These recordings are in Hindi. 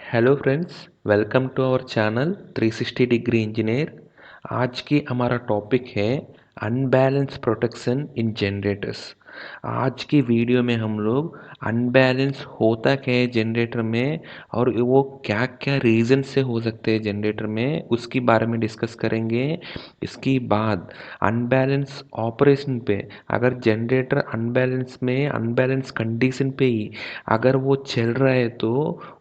Hello friends, welcome to our channel 360 degree engineer. आज की हमारा टॉपिक है अनबैलेंस प्रोटेक्शन इन जनरेटर्स। आज की वीडियो में हम लोग अनबैलेंस होता क्या है जनरेटर में और वो क्या क्या रीज़न से हो सकते हैं जनरेटर में, उसके बारे में डिस्कस करेंगे। इसके बाद अनबैलेंस ऑपरेशन पे, अगर जनरेटर अनबैलेंस कंडीशन पे ही अगर वो चल रहा है तो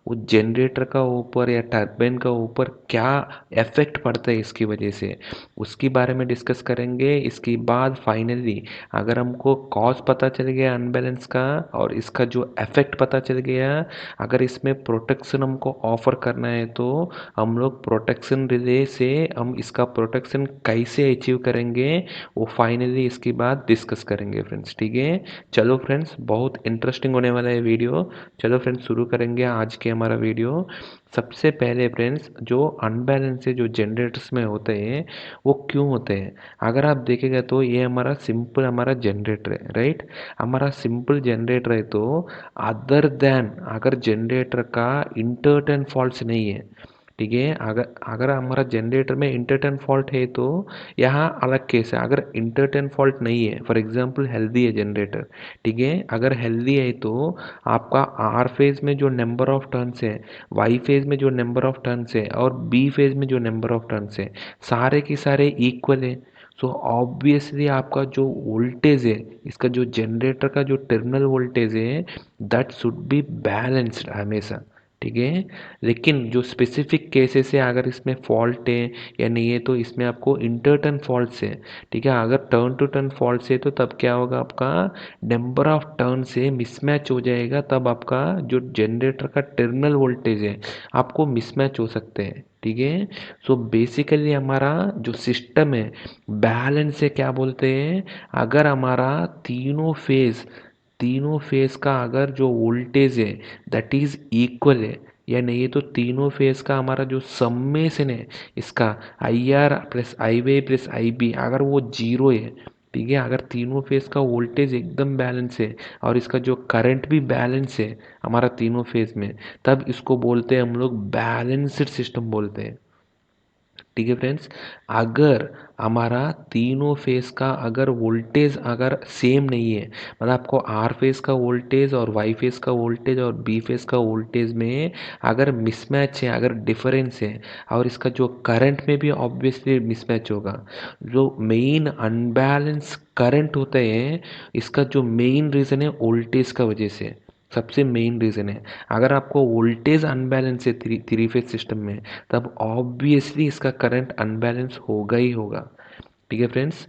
वो जनरेटर का ऊपर या टरबाइन का ऊपर क्या इफेक्ट पड़ता है इसकी वजह से, उसके बारे में डिस्कस करेंगे। इसके बाद फाइनली अगर हमको कॉज पता चल गया अनबैलेंस का और इसका जो इफेक्ट पता चल गया, अगर इसमें प्रोटेक्शन हमको ऑफर करना है तो हम लोग प्रोटेक्शन रिले से हम इसका प्रोटेक्शन कैसे अचीव करेंगे वो फाइनली इसके बाद डिस्कस करेंगे फ्रेंड्स। ठीक है, चलो फ्रेंड्स, बहुत इंटरेस्टिंग होने वाला है वीडियो। चलो फ्रेंड्स, शुरू करेंगे आज के हमारा वीडियो। सबसे पहले फ्रेंड्स, जो अनबैलेंस से जो जनरेटर्स में होते हैं वो क्यों होते हैं, अगर आप देखेगा तो ये हमारा सिंपल हमारा जनरेटर है, राइट। हमारा सिंपल जनरेटर है तो अदर देन अगर जनरेटर का इंटरटन फॉल्ट नहीं है, ठीक है। अगर अगर हमारा जनरेटर में इंटरटन फॉल्ट है तो यहाँ अलग केस है। अगर इंटरटन फॉल्ट नहीं है, फॉर एग्जांपल हेल्दी है जनरेटर, ठीक है, अगर हेल्दी है तो आपका आर फेज में जो नंबर ऑफ टर्न्स है, वाई फेज में जो नंबर ऑफ टर्न्स है और बी फेज में जो नंबर ऑफ टर्न्स है, सारे के सारे इक्वल है। सो ऑब्वियसली आपका जो वोल्टेज है, इसका जो जनरेटर का जो टर्मिनल वोल्टेज है, दैट शुड बी बैलेंस्ड हमेशा, ठीक है। लेकिन जो स्पेसिफिक केसेस है, अगर इसमें फॉल्ट है या नहीं है तो इसमें आपको इंटरटर्न फॉल्ट है, ठीक है। अगर टर्न टू टर्न फॉल्ट है तो तब क्या होगा, आपका नंबर ऑफ टर्न से मिसमैच हो जाएगा, तब आपका जो जनरेटर का टर्मिनल वोल्टेज है आपको मिसमैच हो सकते हैं, ठीक है। सो बेसिकली हमारा जो सिस्टम है बैलेंस से क्या बोलते हैं, अगर हमारा तीनों फेज का अगर जो वोल्टेज है दैट इज इक्वल है, या नहीं है तो तीनों फेज का हमारा जो सम्मेशन है इसका I R plus I Y plus I B अगर वो जीरो है, ठीक है, अगर तीनों फेज का वोल्टेज एकदम बैलेंस है और इसका जो करंट भी बैलेंस है हमारा तीनों फेज में, तब इसको बोलते हैं हम लोग बैलेंस्ड सिस्टम बोलते हैं, ठीक है फ्रेंड्स। अगर हमारा तीनों फेस का अगर वोल्टेज अगर सेम नहीं है, मतलब आपको आर फेस का वोल्टेज और वाई फेस का वोल्टेज और बी फेस का वोल्टेज में अगर मिसमैच है, अगर डिफरेंस है, और इसका जो करंट में भी ऑब्वियसली मिसमैच होगा। जो मेन अनबैलेंस करंट होते हैं, इसका जो मेन रीज़न है वोल्टेज का वजह से, सबसे मेन रीज़न है। अगर आपको वोल्टेज अनबैलेंस है थ्री फेज सिस्टम में, तब ऑब्वियसली इसका करंट अनबैलेंस होगा ही होगा, ठीक है फ्रेंड्स।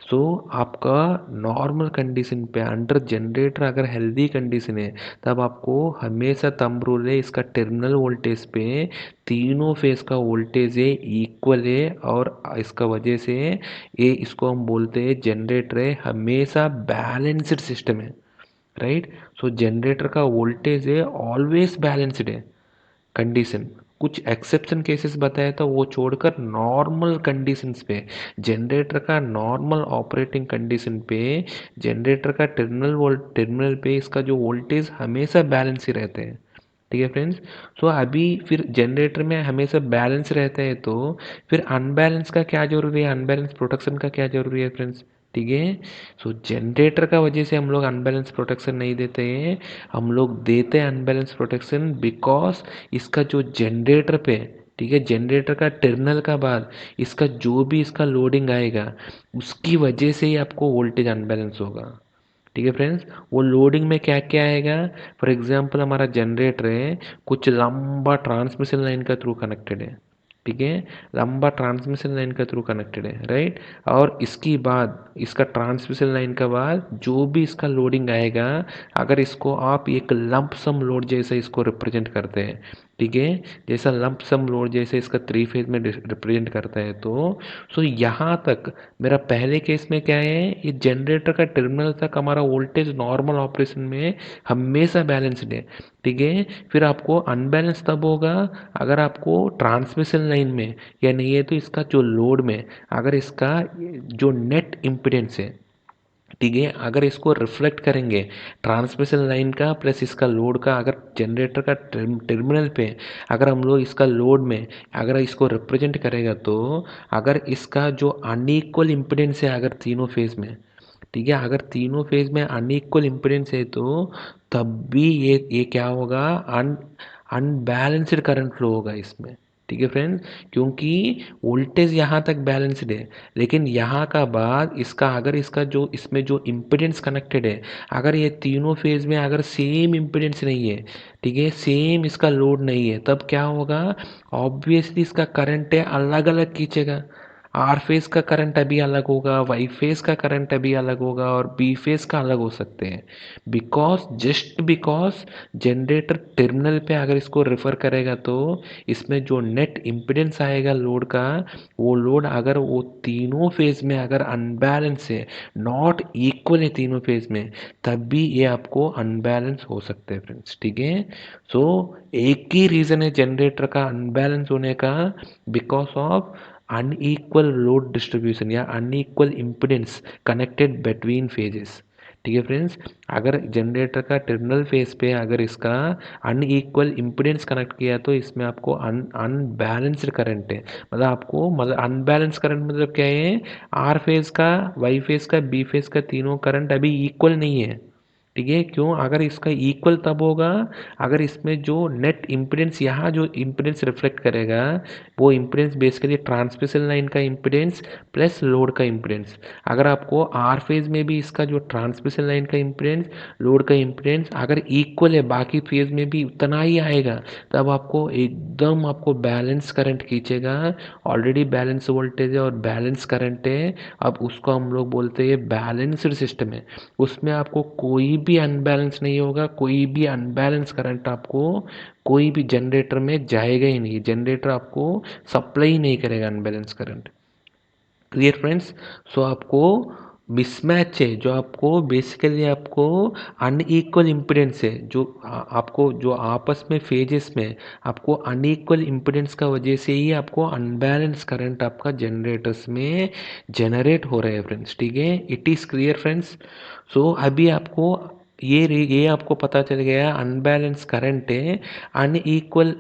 सो आपका नॉर्मल कंडीशन पे अंडर जनरेटर अगर हेल्दी कंडीशन है, तब आपको हमेशा थंब रूल है, इसका टर्मिनल वोल्टेज पे तीनों फेस का वोल्टेज है इक्वल है, और इसका वजह से ये इसको हम बोलते हैं जनरेटर है हमेशा बैलेंस्ड सिस्टम है, राइट। सो जनरेटर का वोल्टेज है ऑलवेज बैलेंस्ड है कंडीशन। कुछ एक्सेप्शन केसेस बताया तो वो छोड़कर नॉर्मल कंडीशंस पे, जनरेटर का नॉर्मल ऑपरेटिंग कंडीशन पे जनरेटर का टर्मिनल पे इसका जो वोल्टेज हमेशा बैलेंस ही रहते हैं, ठीक है फ्रेंड्स। सो अभी फिर जनरेटर में हमेशा बैलेंस रहता है तो फिर अनबैलेंस का क्या जरूरी है, अनबैलेंस प्रोटेक्शन का क्या जरूरी है फ्रेंड्स, ठीक है। सो जनरेटर का वजह से हम लोग अनबैलेंस प्रोटेक्शन नहीं देते हैं, हम लोग देते हैं अनबैलेंस प्रोटेक्शन बिकॉज इसका जो जनरेटर पे, ठीक है, जनरेटर का टर्मिनल का बाद इसका जो भी इसका लोडिंग आएगा उसकी वजह से ही आपको वोल्टेज अनबैलेंस होगा, ठीक है फ्रेंड्स। वो लोडिंग में क्या क्या आएगा, फॉर एग्जांपल हमारा जनरेटर है कुछ लंबा ट्रांसमिशन लाइन का थ्रू कनेक्टेड है, ठीक है, लंबा ट्रांसमिशन लाइन का थ्रू कनेक्टेड है, राइट। और इसकी बाद इसका ट्रांसमिशन लाइन के बाद जो भी इसका लोडिंग आएगा, अगर इसको आप एक लंप सम लोड जैसा इसको रिप्रेजेंट करते हैं, ठीक है, जैसा लंप सम लोड जैसे इसका थ्री फेज में रिप्रेजेंट करता है तो सो यहाँ तक मेरा पहले केस में क्या है, ये जनरेटर का टर्मिनल तक हमारा वोल्टेज नॉर्मल ऑपरेशन में हमेशा बैलेंस्ड है, ठीक है। फिर आपको अनबैलेंस तब होगा अगर आपको ट्रांसमिशन लाइन में या नहीं है तो इसका जो लोड में अगर इसका जो नेट इम्पीडेंस है, ठीक है। अगर इसको रिफ्लेक्ट करेंगे ट्रांसमिशन लाइन का प्लस इसका लोड का, अगर जनरेटर का टर्मिनल पे अगर हम लोग इसका लोड में अगर इसको रिप्रेजेंट करेगा, तो अगर इसका जो अनइक्वल इम्पिडेंस है अगर तीनों फेज में, ठीक है, अगर तीनों फेज में अनइक्वल इम्पिडेंस है तो तब भी ये क्या होगा, अनबैलेंस्ड करंट फ्लो होगा इसमें। ठीक है फ्रेंड्स, क्योंकि वोल्टेज यहाँ तक बैलेंस्ड है, लेकिन यहाँ का बाद इसका अगर इसका जो इसमें जो इम्पिडेंस कनेक्टेड है, अगर ये तीनों फेज में अगर सेम इम्पिडेंस नहीं है, ठीक है, सेम इसका लोड नहीं है, तब क्या होगा, ऑब्वियसली इसका करंट है अलग अलग खींचेगा। आर फेज का करंट अभी अलग होगा, वाई फेज का करंट अभी अलग होगा, और बी फेज का अलग हो सकते हैं। बिकॉज जनरेटर टर्मिनल पे अगर इसको रेफर करेगा तो इसमें जो नेट इम्पिडेंस आएगा लोड का, वो लोड अगर वो तीनों फेज में अगर अनबैलेंस है, नॉट इक्वल है तीनों फेज में, तब भी ये आपको अनबैलेंस हो सकते हैं फ्रेंड्स। ठीक है, सो एक ही रीज़न है जनरेटर का अनबैलेंस होने का, because of unequal load distribution या unequal impedance connected between phases. ठीक है फ्रेंड्स, अगर जनरेटर का टर्मिनल फेज पे अगर इसका अनइक्वल इम्पिडेंस कनेक्ट किया तो इसमें आपको अनबैलेंस्ड करंट है, मतलब आपको, मतलब अनबैलेंस करंट मतलब क्या है, आर फेज का, वाई फेज का, बी फेज का तीनों करंट अभी इक्वल नहीं है। ठीक है, क्यों, अगर इसका इक्वल तब होगा अगर इसमें जो नेट इम्पिडेंस, यहाँ जो इम्पिडेंस रिफ्लेक्ट करेगा वो इम्पिडेंस बेसिकली ट्रांसमिशन लाइन का इम्पिडेंस प्लस लोड का इम्पिडेंस, अगर आपको आर फेज में भी इसका जो ट्रांसमिशन लाइन का इम्पिडेंस, लोड का इम्पिडेंस अगर इक्वल है, बाकी फेज में भी उतना ही आएगा, तब आपको एकदम आपको बैलेंस करंट खींचेगा। ऑलरेडी बैलेंस वोल्टेज है और बैलेंस करंट है, अब उसको हम लोग बोलते हैं बैलेंस्ड सिस्टम है, उसमें आपको कोई भी अनबैलेंस नहीं होगा, कोई भी अनबैलेंस करंट आपको कोई भी जनरेटर में जाएगा ही नहीं, जनरेटर आपको सप्लाई ही नहीं करेगा अनबैलेंस करंट। क्लियर फ्रेंड्स, सो आपको मिसमैच है, जो आपको बेसिकली आपको अनइक्वल इम्पिडेंस है, जो आपको जो आपस में फेजेस में आपको अनइक्वल इम्पिडेंस का वजह से ही आपको अनबैलेंस करंट आपका जनरेटर्स में जनरेट हो रहे हैं फ्रेंड्स। ठीक है, इट इज़ क्लियर फ्रेंड्स। सो अभी आपको ये आपको पता चल गया अनबैलेंस करंट है अनइक्वल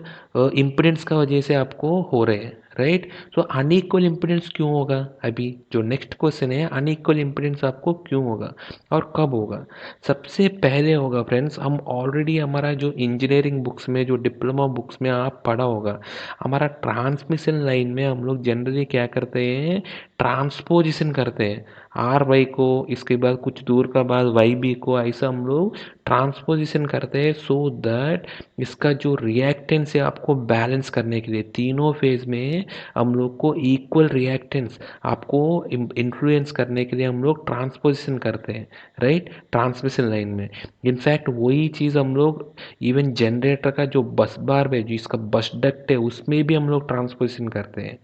इम्पिडेंस का वजह से आपको हो रहे हैं, राइट। सो अनइक्वल इम्पिडेंस क्यों होगा, अभी जो नेक्स्ट क्वेश्चन है, अनइक्वल इम्पिडेंस आपको क्यों होगा और कब होगा। सबसे पहले होगा फ्रेंड्स, हम ऑलरेडी हमारा जो इंजीनियरिंग बुक्स में, जो डिप्लोमा बुक्स में आप पढ़ा होगा, हमारा ट्रांसमिशन लाइन में हम लोग जनरली क्या करते हैं, ट्रांसपोजिशन करते हैं, आर वाई को, इसके बाद कुछ दूर का बाद वाई बी को, ऐसा हम लोग ट्रांसपोजिशन करते हैं, सो दैट इसका जो रिएक्टेंस है आपको बैलेंस करने के लिए तीनों फेज में हम लोग को इक्वल रिएक्टेंस आपको इन्फ्लुएंस करने के लिए हम लोग ट्रांसपोजिशन करते हैं, राइट, ट्रांसमिशन लाइन में। इनफैक्ट वही चीज़ हम लोग इवन जनरेटर का जो बस बार है, जिसका बस डक्ट है, उसमें भी हम लोग ट्रांसपोजिशन करते हैं।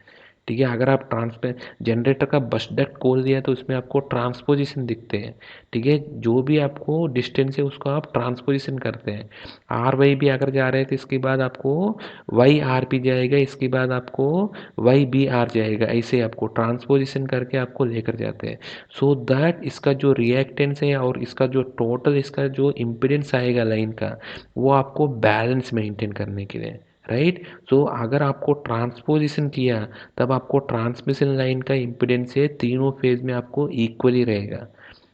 ठीक है, अगर आप ट्रांसपे जनरेटर का बस डक्ट खोल दिया तो उसमें आपको ट्रांसपोजिशन दिखते हैं। ठीक है, जो भी आपको डिस्टेंस है उसको आप ट्रांसपोजिशन करते हैं। आर वाई भी अगर जा रहे हैं तो इसके बाद आपको वाई आर पी जाएगा, इसके बाद आपको वाई बी आर जाएगा, ऐसे आपको ट्रांसपोजिशन करके आपको लेकर जाते हैं, सो दैट इसका जो रिएक्टेंस है और इसका जो टोटल इसका जो इम्पिडेंस आएगा लाइन का, वो आपको बैलेंस मेंटेन करने के लिए, राइट। सो अगर आपको ट्रांसपोजिशन किया तब आपको ट्रांसमिशन लाइन का इम्पिडेंस है तीनों फेज में आपको इक्वली रहेगा।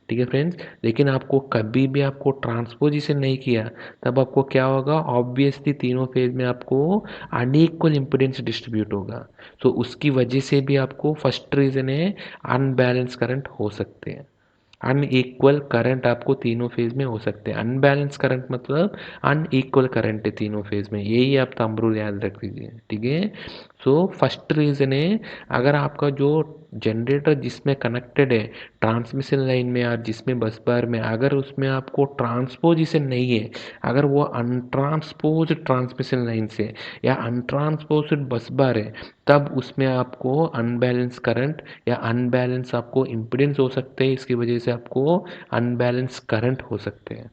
ठीक है फ्रेंड्स, लेकिन आपको कभी भी आपको ट्रांसपोजिशन नहीं किया तब आपको क्या होगा, ऑब्वियसली तीनों फेज में आपको अनइक्वल इम्पिडेंस डिस्ट्रीब्यूट होगा। सो उसकी वजह से भी आपको फर्स्ट रीज़न है अनबैलेंस करंट हो सकते हैं, अनइक्वल करंट आपको तीनों फेज में हो सकते हैं। अनबैलेंस करंट मतलब अनइक्वल करंट है तीनों फेज में, यही आप थंब रूल याद रख लीजिए। ठीक है, सो फर्स्ट रीज़न है, अगर आपका जो जनरेटर जिसमें कनेक्टेड है ट्रांसमिशन लाइन में या जिसमें बस बार में, अगर उसमें आपको ट्रांसपोजिशन नहीं है, अगर वो अनट्रांसपोज ट्रांसमिशन लाइन से या अनट्रांसपोज बस बार है, तब उसमें आपको अनबैलेंस करंट या अनबैलेंस आपको इम्पिडेंस हो सकते हैं, इसकी वजह से आपको अनबैलेंस करंट हो सकते हैं।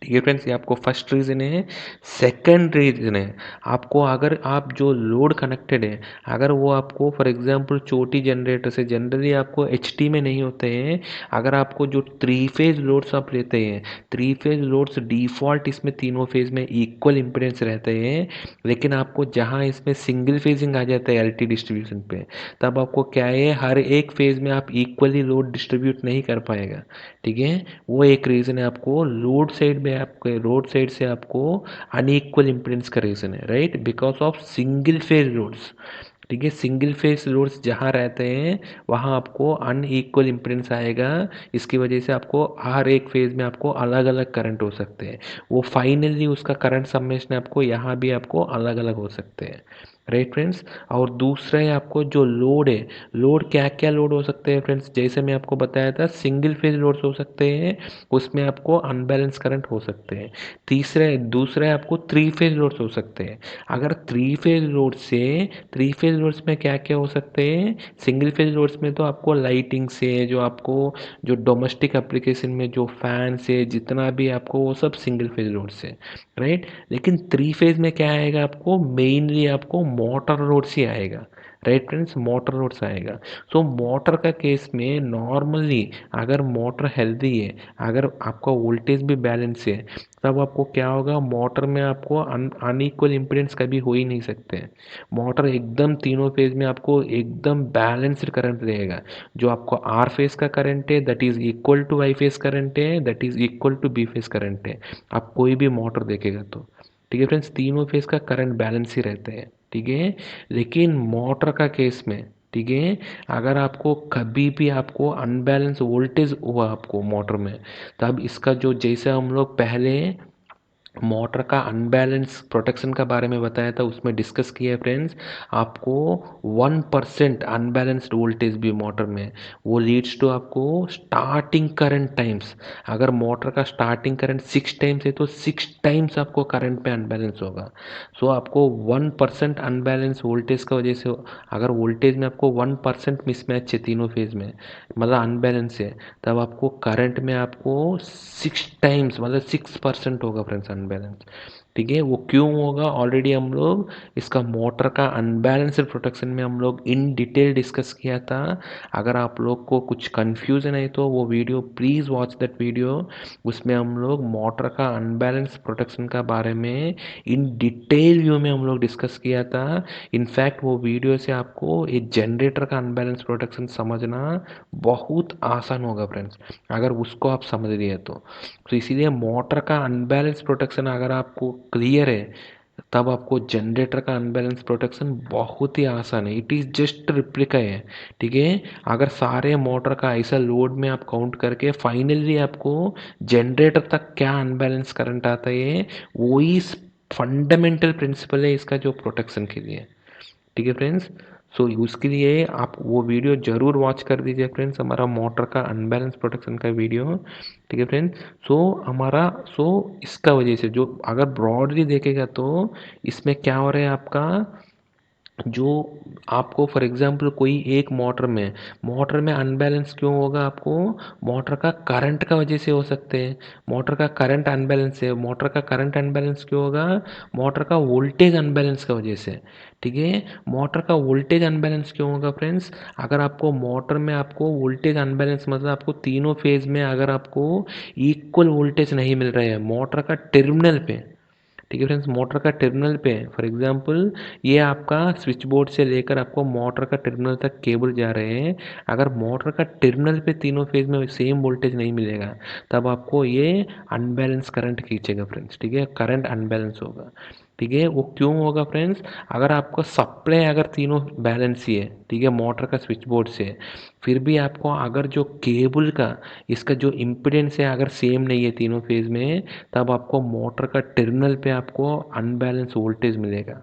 ठीक है फ्रेंड्स, ये आपको फर्स्ट रीज़न है। सेकंड रीज़न है, आपको अगर आप जो लोड कनेक्टेड है, अगर वो आपको फॉर एग्जांपल छोटी जनरेटर से, जनरली आपको एचटी में नहीं होते हैं, अगर आपको जो थ्री फेज लोड्स आप लेते हैं, थ्री फेज लोड्स डिफ़ॉल्ट इसमें तीनों फेज में इक्वल इम्पीडेंस रहते हैं, लेकिन आपको जहाँ इसमें सिंगल फेजिंग आ जाता है एलटी डिस्ट्रीब्यूशन पे, तब आपको क्या है, हर एक फेज में आप इक्वली लोड डिस्ट्रीब्यूट नहीं कर पाएगा। ठीक है, वो एक रीज़न है आपको लोड साइड में, आपके रोड साइड से आपको अनइक्वल इम्पीडेंस का रीज़न है, right, because of single phase loads. ठीक है, सिंगल फेज लोड्स जहाँ रहते हैं वहाँ आपको अनइक्वल इम्पीडेंस आएगा। इसकी वजह से आपको हर एक फेज में आपको अलग अलग करंट हो सकते हैं, वो फाइनली उसका करंट सम्मेशन आपको यहाँ भी आपको अलग अलग हो सकते हैं, राइट फ्रेंड्स। और दूसरा है आपको जो लोड है, लोड क्या क्या लोड हो सकते हैं फ्रेंड्स, जैसे मैं आपको बताया था सिंगल फेज लोड्स हो सकते हैं, उसमें आपको अनबैलेंस करंट हो सकते हैं। तीसरे दूसरे आपको थ्री फेज लोड्स हो सकते हैं। अगर थ्री फेज लोड से, थ्री फेज लोड्स में क्या क्या हो सकते हैं, सिंगल फेज लोड्स में तो आपको लाइटिंग से, जो आपको जो डोमेस्टिक एप्लीकेशन में जो फैन से जितना भी आपको, वो सब सिंगल फेज लोड से, राइट। लेकिन थ्री फेज में क्या आएगा, आपको मेनली आपको मोटर लोड से आएगा, राइट फ्रेंड्स, मोटर लोड्स आएगा। सो मोटर का केस में नॉर्मली अगर मोटर हेल्दी है, अगर आपका वोल्टेज भी बैलेंस है, तब आपको क्या होगा, मोटर में आपको अनइक्वल इम्पीडेंस कभी हो ही नहीं सकते हैं। मोटर एकदम तीनों फेज में आपको एकदम बैलेंस्ड करंट रहेगा। जो आपको आर फेज का करंट है that is equal to I phase current है, that is equal to B phase current है, आप कोई भी मोटर देखेगा तो। ठीक है फ्रेंड्स, तीनों फेज का करंट बैलेंस ही रहते हैं। ठीक है, लेकिन मोटर का केस में, ठीक है, अगर आपको कभी भी आपको अनबैलेंस वोल्टेज हुआ आपको मोटर में, तब इसका जो, जैसे हम लोग पहले मोटर का अनबैलेंस प्रोटेक्शन का बारे में बताया था, उसमें डिस्कस किया है फ्रेंड्स, आपको 1% अनबैलेंस्ड वोल्टेज भी मोटर में, वो लीड्स टू आपको स्टार्टिंग करंट टाइम्स, अगर मोटर का स्टार्टिंग करंट 6 टाइम्स है तो 6 टाइम्स आपको करंट पे अनबैलेंस होगा। सो आपको 1% अनबैलेंस वोल्टेज का वजह से, अगर वोल्टेज में आपको 1% मिसमैच है तीनों फेज में, मतलब अनबैलेंस है, तब आपको करंट में आपको 6 टाइम्स मतलब 6% होगा फ्रेंड्स अनबैलेंस। ठीक है, वो क्यों होगा, ऑलरेडी हम लोग इसका मोटर का अनबैलेंस्ड प्रोटेक्शन में हम लोग इन डिटेल डिस्कस किया था। अगर आप लोग को कुछ कन्फ्यूज़न है तो वो video please watch that video, उसमें हम लोग मोटर का अनबैलेंस प्रोटेक्शन का बारे में इन डिटेल व्यू में हम लोग डिस्कस किया था। इनफैक्ट वो वीडियो से आपको एक जनरेटर का अनबैलेंस प्रोटेक्शन समझना बहुत आसान होगा फ्रेंड्स, अगर उसको आप समझ लिए तो इसीलिए मोटर का अनबैलेंस प्रोटेक्शन अगर आपको क्लियर है, तब आपको जनरेटर का अनबैलेंस प्रोटेक्शन बहुत ही आसान है, इट इज़ जस्ट रिप्लिका है। ठीक है, अगर सारे मोटर का ऐसा लोड में आप काउंट करके फाइनली आपको जनरेटर तक क्या अनबैलेंस करंट आता है, वही फंडामेंटल प्रिंसिपल है इसका जो प्रोटेक्शन के लिए। ठीक है फ्रेंड्स, सो उसके लिए आप वो वीडियो ज़रूर वॉच कर दीजिए फ्रेंड्स, हमारा मोटर का अनबैलेंस प्रोटेक्शन का वीडियो। ठीक है फ्रेंड्स, सो हमारा, सो इसका वजह से जो अगर ब्रॉडली देखेगा तो इसमें क्या हो रहा है आपका, जो आपको फॉर एग्जांपल कोई एक मोटर में अनबैलेंस क्यों होगा आपको, मोटर का करंट का वजह से हो सकते हैं। मोटर का करंट अनबैलेंस है, मोटर का करंट अनबैलेंस क्यों होगा, मोटर का वोल्टेज अनबैलेंस का वजह से। ठीक है, मोटर का वोल्टेज अनबैलेंस क्यों होगा फ्रेंड्स, अगर आपको मोटर में आपको वोल्टेज अनबैलेंस मतलब आपको तीनों फेज में अगर आपको इक्वल वोल्टेज नहीं मिल रहा है मोटर का टर्मिनल पे। ठीक है फ्रेंड्स, मोटर का टर्मिनल पे फॉर एग्जांपल ये आपका स्विच बोर्ड से लेकर आपको मोटर का टर्मिनल तक केबल जा रहे हैं, अगर मोटर का टर्मिनल पे तीनों फेज में सेम वोल्टेज नहीं मिलेगा, तब आपको ये अनबैलेंस करंट खींचेगा फ्रेंड्स। ठीक है, करंट अनबैलेंस होगा। ठीक है, वो क्यों होगा फ्रेंड्स, अगर आपको सप्लाई अगर तीनों बैलेंस ही है, ठीक है, मोटर का स्विच बोर्ड से, फिर भी आपको अगर जो केबल का इसका जो इम्पीडेंस है अगर सेम नहीं है तीनों फेज में, तब आपको मोटर का टर्मिनल पे आपको अनबैलेंस वोल्टेज मिलेगा।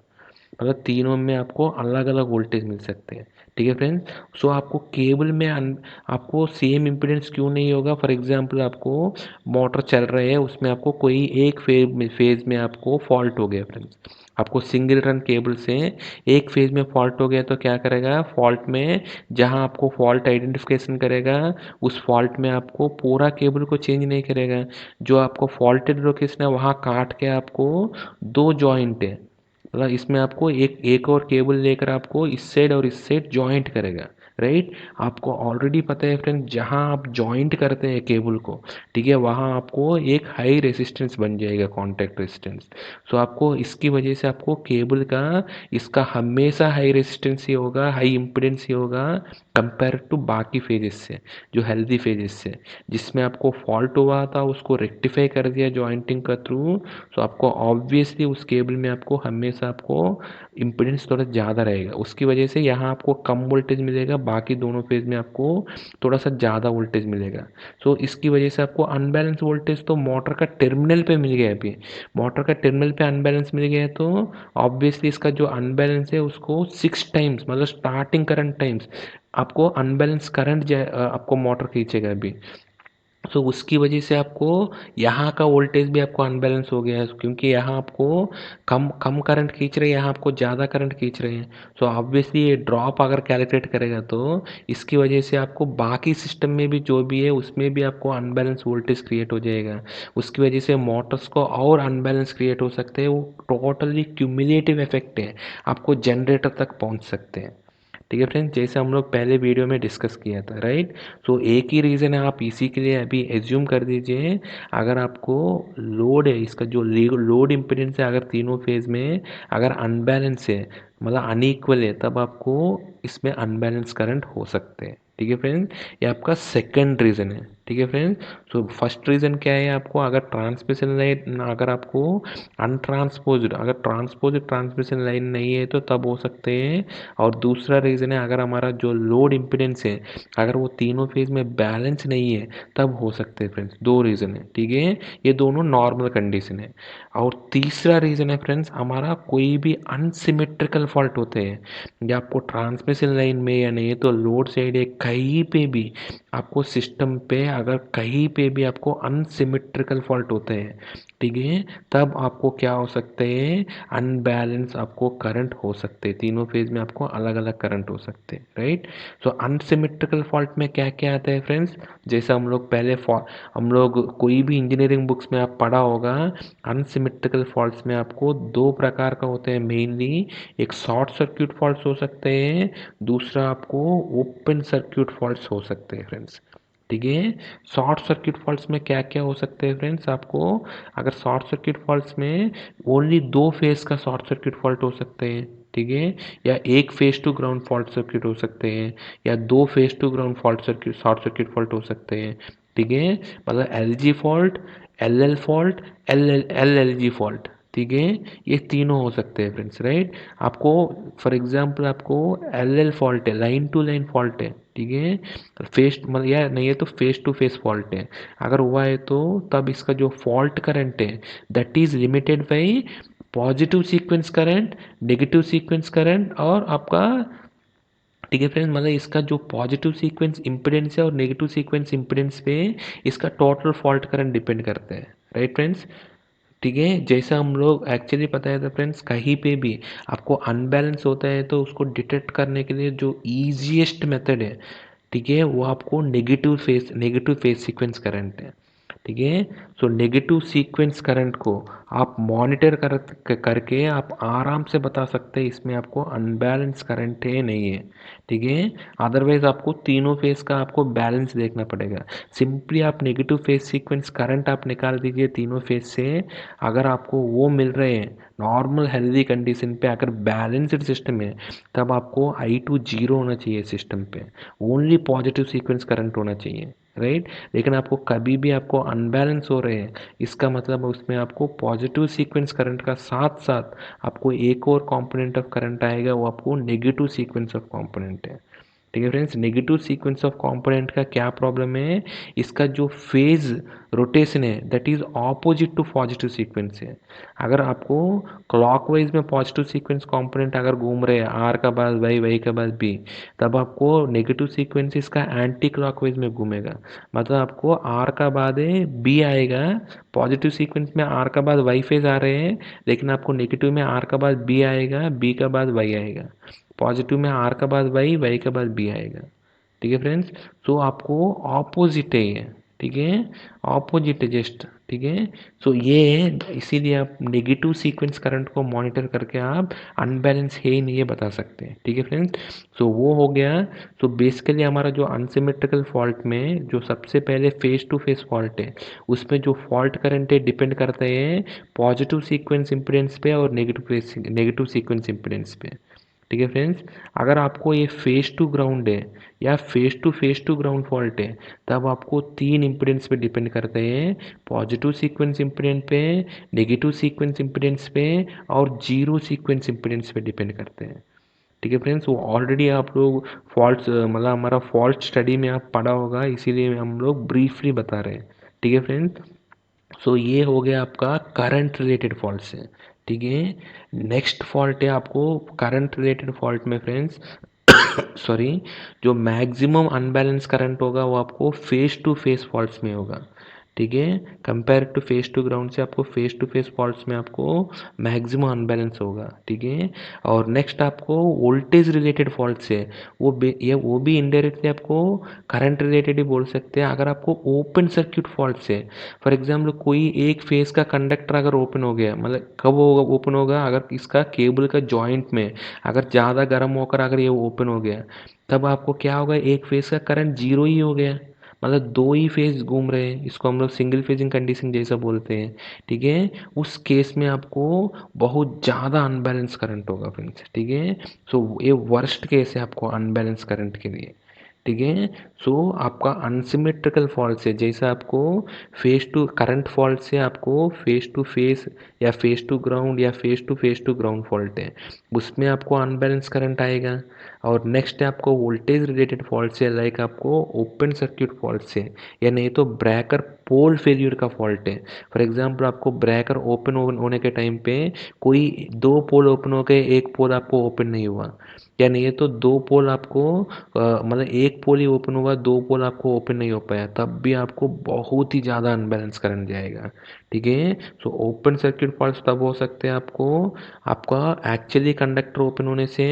मतलब तीनों में आपको अलग अलग वोल्टेज मिल सकते हैं। ठीक है फ्रेंड्स। सो आपको केबल में आपको सेम इम्पीडेंस क्यों नहीं होगा? फॉर एग्जांपल आपको मोटर चल रहे हैं, उसमें आपको कोई एक फेज में आपको फॉल्ट हो गया फ्रेंड्स। आपको सिंगल रन केबल से एक फेज में फॉल्ट हो गया तो क्या करेगा? फॉल्ट में जहां आपको फॉल्ट आइडेंटिफिकेशन करेगा, उस फॉल्ट में आपको पूरा केबल को चेंज नहीं करेगा। जो आपको फॉल्टेड लोकेशन है वहां काट के आपको दो जॉइंट है, मतलब इसमें आपको एक और केबल लेकर आपको इस साइड और इस साइड जॉइंट करेगा। राइट। आपको ऑलरेडी पता है फ्रेंड, जहां आप जॉइंट करते हैं केबल को, ठीक है, वहां आपको एक हाई रेसिस्टेंस बन जाएगा, कॉन्टैक्ट रेसिस्टेंस। सो आपको इसकी वजह से आपको केबल का इसका हमेशा हाई रेसिस्टेंस ही होगा, हाई इम्पिडेंस ही होगा कंपेयर टू बाकी फेजेस से, जो हेल्दी फेजेस से। जिसमें आपको फॉल्ट हुआ था उसको रेक्टिफाई कर दिया जॉइंटिंग का थ्रू, तो आपको ऑब्वियसली उस केबल में आपको हमेशा आपको इम्पीडेंस थोड़ा ज़्यादा रहेगा। उसकी वजह से यहाँ आपको कम वोल्टेज मिलेगा, बाकी दोनों फेज में आपको थोड़ा सा ज़्यादा वोल्टेज मिलेगा। सो इसकी वजह से आपको अनबैलेंस वोल्टेज तो मोटर का टर्मिनल पे मिल गया। अभी मोटर का टर्मिनल पे अनबैलेंस मिल गया है तो ऑब्वियसली इसका जो अनबैलेंस है उसको 6 टाइम्स, मतलब स्टार्टिंग करंट टाइम्स आपको अनबैलेंस करंट आपको मोटर खींचेगा अभी। तो उसकी वजह से आपको यहाँ का वोल्टेज भी आपको अनबैलेंस हो गया है, क्योंकि यहाँ आपको कम कम करंट खींच रहे हैं, यहाँ आपको ज़्यादा करंट खींच रहे हैं। सो ऑब्वियसली ये ड्रॉप अगर कैलकुलेट करेगा तो इसकी वजह से आपको बाकी सिस्टम में भी जो भी है उसमें भी आपको अनबैलेंस वोल्टेज क्रिएट हो जाएगा। उसकी वजह से मोटर्स को और अनबैलेंस क्रिएट हो सकते हैं। वो टोटली क्यूमुलेटिव इफेक्ट है, आपको जनरेटर तक पहुँच सकते हैं। ठीक है फ्रेंड्स, जैसे हम लोग पहले वीडियो में डिस्कस किया था। राइट। सो एक ही रीज़न है, आप इसी के लिए अभी एज्यूम कर दीजिए, अगर आपको लोड है, इसका जो लोड इम्पिडेंस है, अगर तीनों फेज में अगर अनबैलेंस है, मतलब अनइक्वल है, तब आपको इसमें अनबैलेंस करंट हो सकते हैं। ठीक है फ्रेंड, ये आपका सेकंड रीज़न है। ठीक है फ्रेंड। सो फर्स्ट रीज़न क्या है? आपको अगर ट्रांसमिशन लाइन, अगर आपको अनट्रांसपोज्ड, अगर ट्रांसपोज्ड ट्रांसमिशन लाइन नहीं है तो तब हो सकते हैं। और दूसरा रीज़न है, अगर हमारा जो लोड इम्पिडेंस है अगर वो तीनों फेज में बैलेंस नहीं है तब हो सकते हैं फ्रेंड्स। दो रीज़न है। ठीक है, ये दोनों नॉर्मल कंडीशन है। और तीसरा रीज़न है फ्रेंड्स, हमारा कोई भी अनसिमेट्रिकल फॉल्ट होते हैं, या आपको ट्रांसमिशन लाइन में या नहीं तो लोड साइड है, कहीं पे भी आपको सिस्टम पे अगर कहीं पे भी आपको अनसिमेट्रिकल फॉल्ट होते हैं, ठीक है, तब आपको क्या हो सकते हैं? अनबैलेंस आपको करंट हो सकते हैं। तीनों फेज में आपको अलग अलग करंट हो सकते हैं। राइट। सो अनसिमेट्रिकल फॉल्ट में क्या क्या आता है फ्रेंड्स? जैसे हम लोग पहले हम लोग कोई भी इंजीनियरिंग बुक्स में आप पढ़ा होगा, अनसिमेट्रिकल फॉल्ट्स में आपको दो प्रकार का होते हैं मेनली। एक शॉर्ट सर्क्यूट फॉल्ट्स हो सकते हैं, दूसरा आपको ओपन सर्क्यूट फॉल्ट्स हो सकते हैं फ्रेंड्स। ठीक है। शॉर्ट सर्क्यूट फॉल्ट्स में क्या क्या हो सकते हैं फ्रेंड्स? आपको अगर शॉर्ट सर्क्यूट फॉल्ट्स में ओनली दो फेज का शॉर्ट सर्क्यूट फॉल्ट हो सकते हैं, ठीक है, या एक phase two ground fault circuit हो सकते हैं, या दो phase two ground fault circuit short circuit fault हो सकते हैं। ठीक है, मतलब L G fault, L L fault, L L G fault, ठीक है, ये तीनों हो सकते हैं फ्रेंड्स। राइट। आपको फॉर एग्जांपल आपको एल एल फॉल्ट है, लाइन टू लाइन फॉल्ट है, ठीक है, फेस मतलब या नहीं है तो फेस टू फेस फॉल्ट है, अगर हुआ है तो तब इसका जो फॉल्ट करंट है that is limited by positive sequence current, negative sequence current और आपका, ठीक है फ्रेंड्स, मतलब इसका जो पॉजिटिव सीक्वेंस इम्पिडेंस है और नेगेटिव सीक्वेंस इम्पिडेंस पे इसका टोटल फॉल्ट करंट डिपेंड करते हैं। Right friends. ठीक है, जैसा हम लोग एक्चुअली पता है तो फ्रेंड्स, कहीं पे भी आपको अनबैलेंस होता है तो उसको डिटेक्ट करने के लिए जो ईजीएस्ट मेथड है, ठीक है, वो आपको नेगेटिव फेज सीक्वेंस करंट है। ठीक है। सो नेगेटिव सीक्वेंस करंट को आप मॉनिटर करके आप आराम से बता सकते हैं इसमें आपको अनबैलेंस करंट है नहीं है। ठीक है। अदरवाइज आपको तीनों फेज का आपको बैलेंस देखना पड़ेगा। सिंपली आप नेगेटिव फेज सीक्वेंस करंट आप निकाल दीजिए तीनों फेज से, अगर आपको वो मिल रहे हैं नॉर्मल हेल्दी कंडीशन पे, अगर बैलेंस्ड सिस्टम है, तब आपको I2 जीरो होना चाहिए सिस्टम पे, ओनली पॉजिटिव सीक्वेंस करंट होना चाहिए। राइट। लेकिन आपको कभी भी आपको अनबैलेंस हो रहे हैं, इसका मतलब उसमें आपको पॉजिटिव सीक्वेंस करंट का साथ साथ आपको एक और कंपोनेंट ऑफ करंट आएगा, वो आपको नेगेटिव सीक्वेंस ऑफ कंपोनेंट है। ठीक है friends. Negative sequence of component का क्या प्रॉब्लम है, इसका जो फेज रोटेशन है that is opposite to positive sequence है। अगर आपको क्लॉकवाइज में पॉजिटिव सीक्वेंस कंपोनेंट अगर घूम रहे हैं आर का बाद वाई, वाई का बाद बी, तब आपको नेगेटिव सीक्वेंस इसका एंटी क्लॉकवाइज में घूमेगा। मतलब आपको आर का बाद बी आएगा, पॉजिटिव सीक्वेंस में आर का बाद वाई फेज आ रहे हैं, लेकिन आपको नेगेटिव में आर का बाद बी आएगा, बी का बाद वाई आएगा। पॉजिटिव में आर का बाद वाई, वाई का बाद बी आएगा। ठीक है फ्रेंड्स। तो आपको ऑपोजिट है ये, ठीक है, ऑपोजिट है जस्ट, ठीक है। सो ये है, इसीलिए आप नेगेटिव सीक्वेंस करंट को मॉनिटर करके आप अनबैलेंस है ही नहीं ये बता सकते हैं। ठीक है फ्रेंड्स। सो वो हो गया। सो बेसिकली हमारा जो अनसिमेट्रिकल फॉल्ट में जो सबसे पहले फेस टू फेस फॉल्ट है, उसमें जो फॉल्ट करंट है डिपेंड करते हैं पॉजिटिव सीक्वेंस इम्पीडेंस पे और नेगेटिव सीक्वेंस इम्पीडेंस पे। ठीक है फ्रेंड्स। अगर आपको ये फेस टू ग्राउंड है या फेस टू ग्राउंड फॉल्ट है, तब आपको तीन इम्पीडेंस पे डिपेंड करते हैं, पॉजिटिव सीक्वेंस इम्पीडेंस पे, नेगेटिव सीक्वेंस इम्पीडेंस पे और जीरो सीक्वेंस इम्पीडेंस पे डिपेंड करते हैं। ठीक है फ्रेंड्स। वो ऑलरेडी आप लोग फॉल्ट मतलब हमारा फॉल्ट स्टडी में आप पढ़ा होगा, इसीलिए हम लोग ब्रीफली बता रहे हैं। ठीक है फ्रेंड्स। सो ये हो गया आपका करंट रिलेटेड फॉल्ट से। ठीक है। नेक्स्ट फॉल्ट है आपको करंट रिलेटेड फॉल्ट में फ्रेंड्स सॉरी, जो मैक्सिमम अनबैलेंस करंट होगा वो आपको फेस टू फेस फॉल्ट्स में होगा। ठीक है। Compare to phase to ground से आपको फेस टू फेस फॉल्ट्स में आपको मैक्सिमम अनबैलेंस होगा। ठीक है। और नेक्स्ट आपको वोल्टेज रिलेटेड फॉल्ट से वो भी इनडायरेक्टली आपको करंट रिलेटेड ही बोल सकते हैं। अगर आपको ओपन सर्किट फॉल्ट से, फॉर एग्जाम्पल कोई एक फेस का कंडक्टर अगर ओपन हो गया, मतलब कब होगा ओपन होगा, अगर इसका केबल का जॉइंट में अगर ज़्यादा गर्म होकर अगर ये ओपन हो गया, तब आपको क्या होगा, एक फेस का करंट जीरो ही हो गया, मतलब दो ही फेज घूम रहे हैं, इसको हम लोग सिंगल फेजिंग कंडीशन जैसा बोलते हैं। ठीक है। उस केस में आपको बहुत ज़्यादा अनबैलेंस करंट होगा फ्रेंड्स। ठीक है। सो ये वर्स्ट केस है आपको अनबैलेंस करंट के लिए। ठीक है। सो आपका अनसिमेट्रिकल फॉल्ट से, जैसा आपको फेस टू करंट फॉल्ट से आपको फेस टू फेस या फेस टू ग्राउंड फॉल्ट है, उसमें आपको अनबैलेंस करंट आएगा। और नेक्स्ट है आपको वोल्टेज रिलेटेड फॉल्ट से, लाइक आपको ओपन सर्किट फॉल्ट से, या नहीं तो ब्रेकर पोल फेल्यूर का फॉल्ट है। फॉर एग्जांपल आपको ब्रेकर ओपन होने के टाइम पे कोई दो पोल ओपन हो गए, एक पोल आपको ओपन नहीं हुआ, या नहीं है तो दो पोल आपको मतलब एक पोल ही ओपन हुआ, दो पोल आपको ओपन नहीं हो पाया, तब भी आपको बहुत ही ज़्यादा अनबैलेंस करंट जाएगा। ठीक है। सो ओपन सर्किट फॉल्ट तब हो सकते हैं आपको, आपका एक्चुअली कंडक्टर ओपन होने से,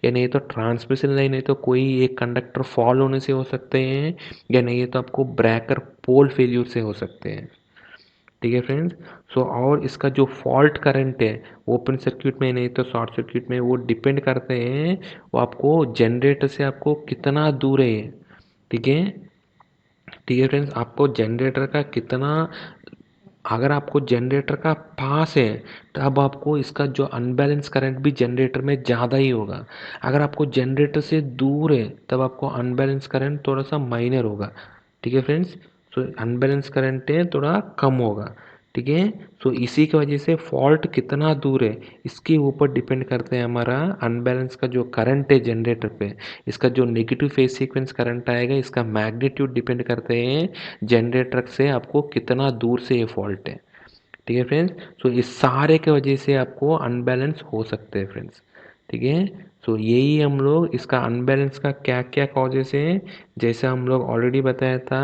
या नहीं तो ट्रांसमिशन लाइन है तो कोई एक कंडक्टर फॉल होने से हो सकते हैं, या नहीं है तो आपको ब्रेकर पोल फेल्यूर से हो सकते हैं। ठीक है फ्रेंड्स। सो और इसका जो फॉल्ट करंट है ओपन सर्किट में नहीं तो शॉर्ट सर्किट में, वो डिपेंड करते हैं वो आपको जनरेटर से आपको कितना दूर है। ठीक है। ठीक है फ्रेंड्स। आपको जनरेटर का कितना, अगर आपको जनरेटर का पास है, तब आपको इसका जो अनबैलेंस करंट भी जनरेटर में ज़्यादा ही होगा। अगर आपको जनरेटर से दूर है, तब आपको अनबैलेंस करंट थोड़ा सा माइनर होगा। ठीक है फ्रेंड्स। सो अनबैलेंस करंट है थोड़ा कम होगा। ठीक है। सो इसी की वजह से फॉल्ट कितना दूर है, इसके ऊपर डिपेंड करते हैं हमारा अनबैलेंस का जो करंट है जनरेटर पे, इसका जो नेगेटिव फेज सीक्वेंस करंट आएगा, इसका मैग्नीट्यूड डिपेंड करते हैं जनरेटर से आपको कितना दूर से ये फॉल्ट है। ठीक है फ्रेंड्स। सो इस सारे के वजह से आपको अनबैलेंस हो सकते हैं फ्रेंड्स। ठीक है। सो यही हम लोग इसका अनबैलेंस का क्या क्या कॉजेस हैं, जैसे हम लोग ऑलरेडी बताया था,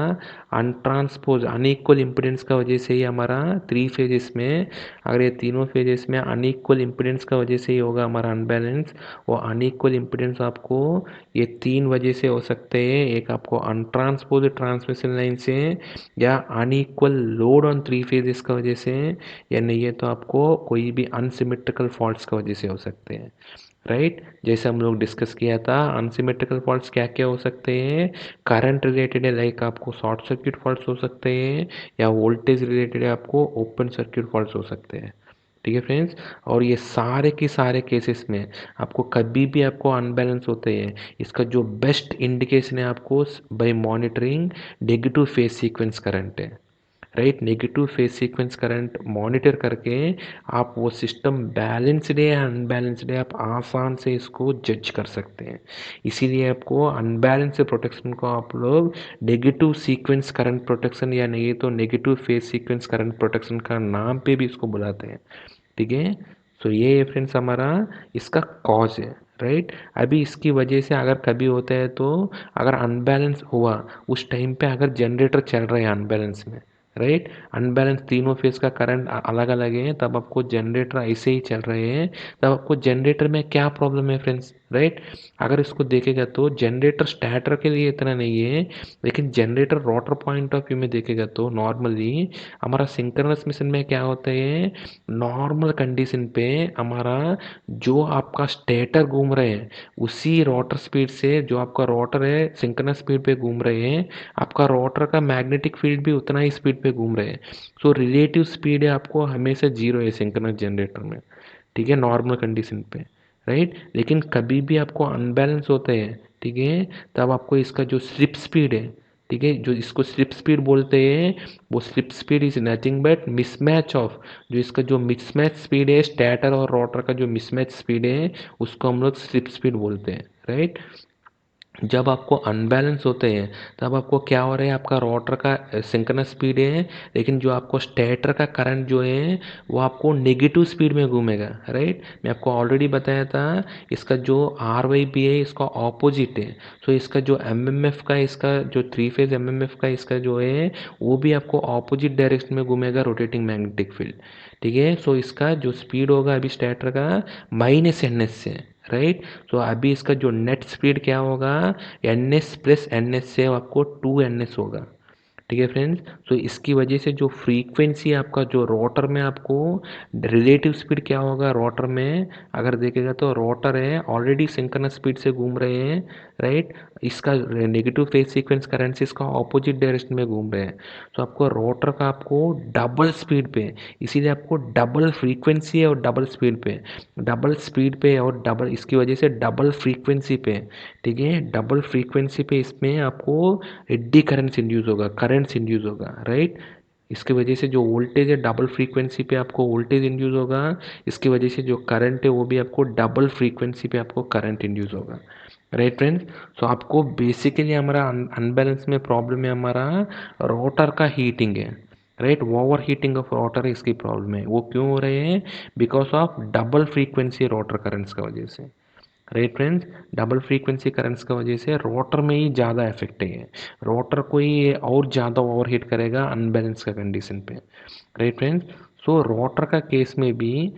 अनट्रांसपोज अनइक्वल इम्पिडेंस का वजह से ही हमारा थ्री फेजेस में, अगर ये तीनों फेजेस में अनइक्वल इम्पिडेंस का वजह से ही होगा हमारा अनबैलेंस। वो अनइक्वल इम्पिडेंस आपको ये तीन वजह से हो सकते हैं, एक आपको अनट्रांसपोज ट्रांसमिशन लाइन से, या unequal load on three phases का वजह से, या नहीं है तो आपको कोई भी अनसिमेट्रिकल फॉल्ट्स का वजह से हो सकते हैं। राइट। जैसे हम लोग डिस्कस किया था अनसिमेट्रिकल फॉल्ट्स क्या क्या हो सकते हैं, करंट रिलेटेड है लाइक आपको शॉर्ट सर्किट फॉल्ट्स हो सकते हैं, या वोल्टेज रिलेटेड है आपको ओपन सर्किट फॉल्ट्स हो सकते हैं। ठीक है फ्रेंड्स। और ये सारे के सारे केसेस में आपको कभी भी आपको अनबैलेंस होते हैं, इसका जो बेस्ट इंडिकेशन है आपको by monitoring negative phase sequence current है। Right. Negative phase sequence current monitor करके आप वो सिस्टम बैलेंस्ड है या अनबैलेंस्ड है आप आसान से इसको जज कर सकते हैं। इसीलिए आपको अनबैलेंस्ड प्रोटेक्शन को आप लोग नेगेटिव सीक्वेंस करंट प्रोटेक्शन या नहीं तो negative phase sequence current protection का नाम पे भी इसको बुलाते हैं। ठीक है। सो ये फ्रेंड्स हमारा इसका कॉज है। राइट। अभी इसकी वजह से अगर कभी होता है तो अगर अनबैलेंस हुआ उस टाइम पे अगर जनरेटर चल रहा है अनबैलेंस में, राइट, अनबैलेंस तीनों फेज का करंट अलग अलग है, तब आपको जनरेटर ऐसे ही चल रहे हैं, तब आपको जनरेटर में क्या प्रॉब्लम है फ्रेंड्स, राइट। अगर इसको देखेगा तो जनरेटर स्टार्टर के लिए इतना नहीं है, लेकिन generator rotor point of view में देखेगा तो नॉर्मली हमारा सिंक्रोनस मशीन में क्या होता है, नॉर्मल कंडीशन पे हमारा जो आपका स्टेटर घूम रहे हैं उसी रोटर स्पीड से जो आपका रोटर है सिंक्रोनस स्पीड पे घूम रहे हैं, आपका रोटर का मैग्नेटिक फील्ड भी उतना ही स्पीड पे घूम रहे हैं। सो रिलेटिव स्पीड है आपको हमेशा जीरो है सिंक्रोनस जनरेटर में। ठीक है, नॉर्मल कंडीशन पे, राइट। लेकिन कभी भी आपको अनबैलेंस होते हैं, ठीक है, तब आपको इसका जो स्लिप स्पीड है, ठीक है, जो इसको स्लिप स्पीड बोलते हैं, वो slip speed is nothing but mismatch of, जो इसका जो मिसमैच स्पीड है स्टेटर और रोटर का जो मिसमैच स्पीड है उसको हम लोग स्लिप स्पीड बोलते हैं, राइट। जब आपको अनबैलेंस होते हैं तब आपको क्या हो रहा है, आपका रोटर का सिंक्रोनस स्पीड है, लेकिन जो आपको स्टेटर का करंट जो है वो आपको नेगेटिव स्पीड में घूमेगा, राइट। मैं आपको ऑलरेडी बताया था इसका जो आर वाई बी है इसका ऑपोजिट है। सो इसका जो एम एम एफ का इसका जो three phase M M F का इसका जो है वो भी आपको ऑपोजिट डायरेक्शन में घूमेगा रोटेटिंग मैग्नेटिक फील्ड। ठीक है। सो इसका जो स्पीड होगा अभी स्टेटर का माइनस एन एस से, राइट। तो अभी इसका जो नेट स्पीड क्या होगा, N S plus N S से आपको टू एन एस होगा। ठीक है फ्रेंड्स। तो इसकी वजह से जो फ्रीक्वेंसी आपका जो रोटर में आपको रिलेटिव स्पीड क्या होगा, रोटर में अगर देखेगा तो रोटर है ऑलरेडी सिंक्रोनस स्पीड से घूम रहे हैं, राइट। इसका नेगेटिव फेज सीक्वेंस करंट से इसका ऑपोजिट डायरेक्शन में घूम रहे हैं। तो आपको रोटर का आपको डबल स्पीड पे, इसीलिए आपको डबल फ्रीक्वेंसी है और डबल स्पीड पे, डबल स्पीड पे और डबल इसकी वजह से डबल फ्रीक्वेंसी पे, ठीक है, डबल फ्रीक्वेंसी पे इसमें आपको एडी करंट्स इंड्यूस होगा, करंट्स इंड्यूस होगा, राइट। इसकी वजह से जो वोल्टेज है डबल फ्रीक्वेंसी पे आपको वोल्टेज इंड्यूस होगा, इसकी वजह से जो करंट है वो भी आपको डबल फ्रीक्वेंसी पे आपको करंट इंड्यूस होगा, राइट फ्रेंड्स। सो आपको बेसिकली हमारा अनबैलेंस में प्रॉब्लम है हमारा रोटर का हीटिंग है, right. Over heating of rotor इसकी प्रॉब्लम है। वो क्यों हो रहे हैं, because of double frequency rotor currents का वजह से, right friends. Double frequency currents की वजह से रोटर में ही ज़्यादा इफेक्ट है, रोटर को ही और ज़्यादा ओवरहीट करेगा अनबैलेंस का कंडीशन पे, राइट फ्रेंड्स। सो रोटर का केस में भी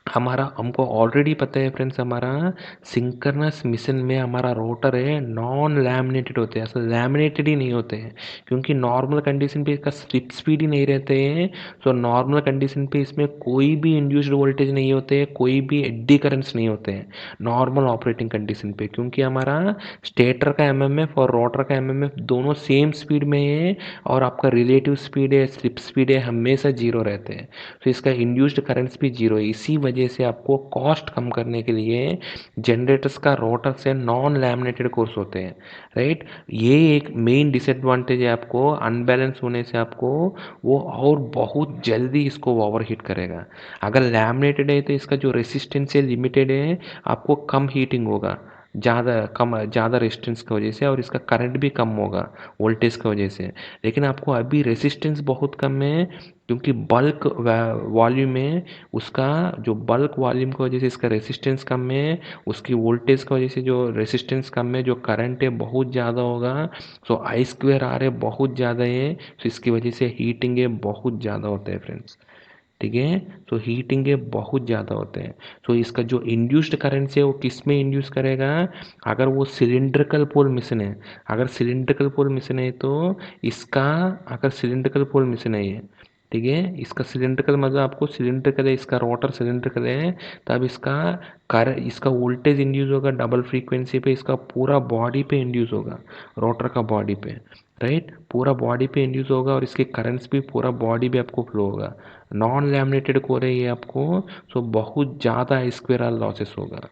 हमारा हमको ऑलरेडी पता है फ्रेंड्स, हमारा सिंक्रोनस मशीन में हमारा रोटर है नॉन लैमिनेटेड होते हैं, असल लैमिनेटेड ही नहीं होते हैं, क्योंकि नॉर्मल कंडीशन पे इसका स्लिप स्पीड ही नहीं रहते हैं। सो नॉर्मल कंडीशन पे इसमें कोई भी इंड्यूस्ड वोल्टेज नहीं होते हैं, कोई भी एडी करंट्स नहीं होते हैं नॉर्मल ऑपरेटिंग कंडीशन पे, क्योंकि हमारा स्टेटर का एमएमएफ और रोटर का एमएमएफ दोनों सेम स्पीड में है और आपका रिलेटिव स्पीड है स्लिप स्पीड है हमेशा जीरो रहते हैं। तो इसका इंड्यूस्ड करंट्स भी जीरो है। इसी वजह से आपको कॉस्ट कम करने के लिए जनरेटर्स का रोटर से नॉन लैमिनेटेड कोर्स होते हैं, राइट। ये एक मेन डिसएडवांटेज है आपको अनबैलेंस होने से, आपको वो और बहुत जल्दी इसको ओवरहीट करेगा। अगर लैमिनेटेड है तो इसका जो रेसिस्टेंस है लिमिटेड है, आपको कम हीटिंग होगा, ज़्यादा रेजिस्टेंस की वजह से, और इसका करंट भी कम होगा वोल्टेज की वजह से। लेकिन आपको अभी रेजिस्टेंस बहुत कम है, क्योंकि बल्क वॉल्यूम में उसका जो बल्क वॉल्यूम की वजह से इसका रेजिस्टेंस कम है, उसकी वोल्टेज की वजह से जो रेजिस्टेंस कम है, जो करंट है बहुत ज़्यादा होगा। सो आई स्क्वेयर आर है बहुत ज़्यादा है, तो इसकी वजह से हीटिंग है बहुत ज़्यादा होता है फ्रेंड्स। ठीक है। तो हीटिंग के बहुत ज़्यादा होते हैं। तो इसका जो इंड्यूस्ड करंट है वो किस में इंड्यूस करेगा, अगर वो सिलिंड्रिकल पोल मशीन है, अगर सिलिंड्रिकल पोल मशीन है तो इसका, अगर सिलिंड्रिकल पोल मशीन है ये, ठीक है, इसका सिलिंड्रिकल मतलब आपको सिलिंड्रिकल है, इसका रोटर सिलिंड्रिकल है, तब इसका इसका वोल्टेज इंड्यूस होगा डबल फ्रीक्वेंसी पे, इसका पूरा बॉडी पे इंड्यूस होगा, रोटर का बॉडी पे, राइट, पूरा बॉडी पे इंड्यूस होगा, और इसके करंट्स भी पूरा बॉडी पे आपको फ्लो होगा। नॉन लैमिनेटेड कोर है ये आपको, सो बहुत ज़्यादा स्क्वेरल लॉसेस होगा,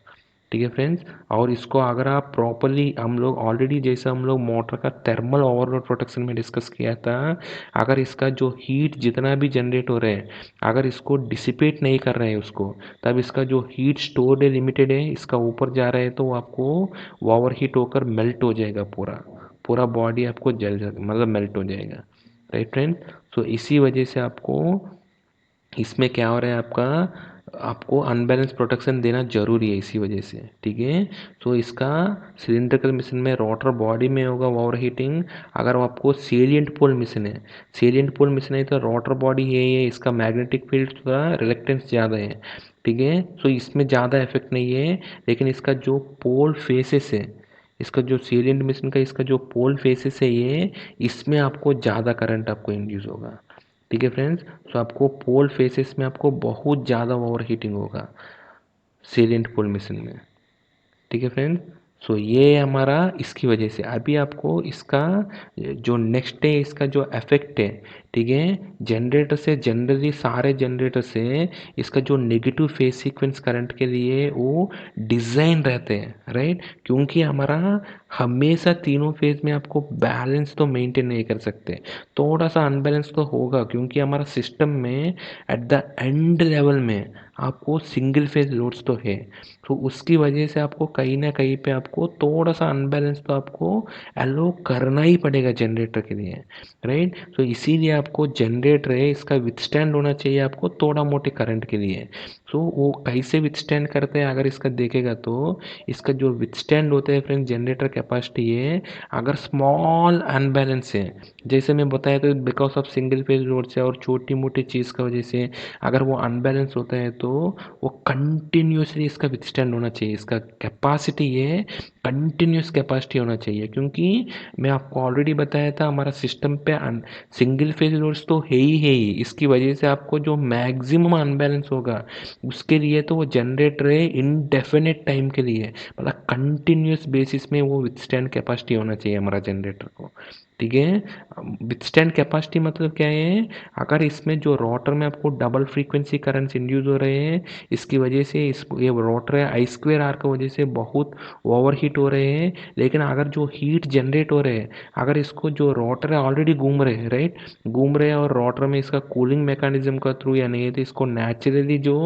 ठीक है फ्रेंड्स। और इसको अगर आप प्रॉपरली, हम लोग ऑलरेडी जैसे हम लोग मोटर का थर्मल ओवरलोड प्रोटेक्शन में डिस्कस किया था, अगर इसका जो हीट जितना भी जनरेट हो रहे हैं, अगर इसको डिसिपेट नहीं कर रहे हैं उसको, तब इसका जो हीट स्टोर्ड है लिमिटेड है, इसका ऊपर जा रहा है तो वो आपको ओवर हीट होकर मेल्ट हो जाएगा, पूरा पूरा बॉडी आपको जल मतलब मेल्ट हो जाएगा, राइट फ्रेंड। सो इसी वजह से आपको इसमें क्या हो रहा है आपका, आपको अनबैलेंस प्रोटेक्शन देना जरूरी है इसी वजह से, ठीक है। तो इसका सिलिंड्रिकल मिशन में रोटर बॉडी में होगा ओवर हीटिंग। अगर आपको सेलिएंट पोल मिशन है, सेलिएंट पोल मिशन है तो रोटर बॉडी है, इसका मैग्नेटिक फील्ड थोड़ा रिलेक्टेंस ज़्यादा है, ठीक है। तो इसमें ज़्यादा इफेक्ट नहीं है, लेकिन इसका जो पोल फेसेस है, इसका जो सेलिएंट मिशन का इसका जो पोल फेसेस है ये, इसमें आपको ज़्यादा करंट आपको इंड्यूस होगा, ठीक है फ्रेंड्स। तो आपको पोल फेसेस में आपको बहुत ज़्यादा ओवर हीटिंग होगा सेलिएंट पोल मिशन में, ठीक है फ्रेंड। सो ये हमारा इसकी वजह से, अभी आपको इसका जो नेक्स्ट है इसका जो इफेक्ट है, ठीक है। जनरेटर से जनरली सारे जनरेटर से इसका जो नेगेटिव फेज सीक्वेंस करंट के लिए वो डिज़ाइन रहते हैं, राइट। क्योंकि हमारा हमेशा तीनों फेज में आपको बैलेंस तो मेंटेन नहीं कर सकते, थोड़ा सा अनबैलेंस तो होगा, क्योंकि हमारा सिस्टम में एट द एंड लेवल में आपको सिंगल फेज लोड्स तो है, तो उसकी वजह से आपको कहीं ना कहीं पे आपको थोड़ा सा अनबैलेंस तो आपको एलो करना ही पड़ेगा जनरेटर के लिए, राइट। तो इसीलिए आपको जनरेटर है इसका विथस्टैंड होना चाहिए आपको थोड़ा मोटे करंट के लिए। सो वो कैसे विथस्टैंड करते हैं अगर इसका देखेगा तो, इसका जो विथस्टैंड होता है फ्रेंड जनरेटर कैपेसिटी है, अगर स्मॉल अनबैलेंस है, जैसे मैं बताया तो because of single phase load से और छोटी मोटी चीज़ की वजह से अगर वो अनबैलेंस होता है तो वो कंटिन्यूसली इसका विथस्टैंड होना चाहिए, इसका कैपेसिटी ये कंटिन्यूस कैपेसिटी होना चाहिए। क्योंकि मैं आपको ऑलरेडी बताया था हमारा सिस्टम पे सिंगल फेज लोड्स तो है ही, इसकी वजह से आपको जो मैक्सिमम अनबैलेंस होगा उसके लिए तो वो जनरेटर है इनडेफिनेट टाइम के लिए, मतलब कंटिन्यूस बेसिस में वो विथस्टैंड कैपेसिटी होना चाहिए हमारा जनरेटर को, ठीक है। विथस्टैंड कैपेसिटी मतलब क्या है, अगर इसमें जो रोटर में आपको डबल फ्रीक्वेंसी करंट्स इंड्यूस हो रहे हैं, इसकी वजह से इस ये रोटर है आई स्क्वेयर आर की वजह से बहुत ओवर हीट हो रहे हैं, लेकिन अगर जो हीट जनरेट हो रहे हैं, अगर इसको जो रोटर है ऑलरेडी घूम रहे हैं, राइट, घूम रहे हैं और रोटर में इसका कूलिंग मैकेनिज्म का थ्रू या नहीं है तो इसको नेचुरली जो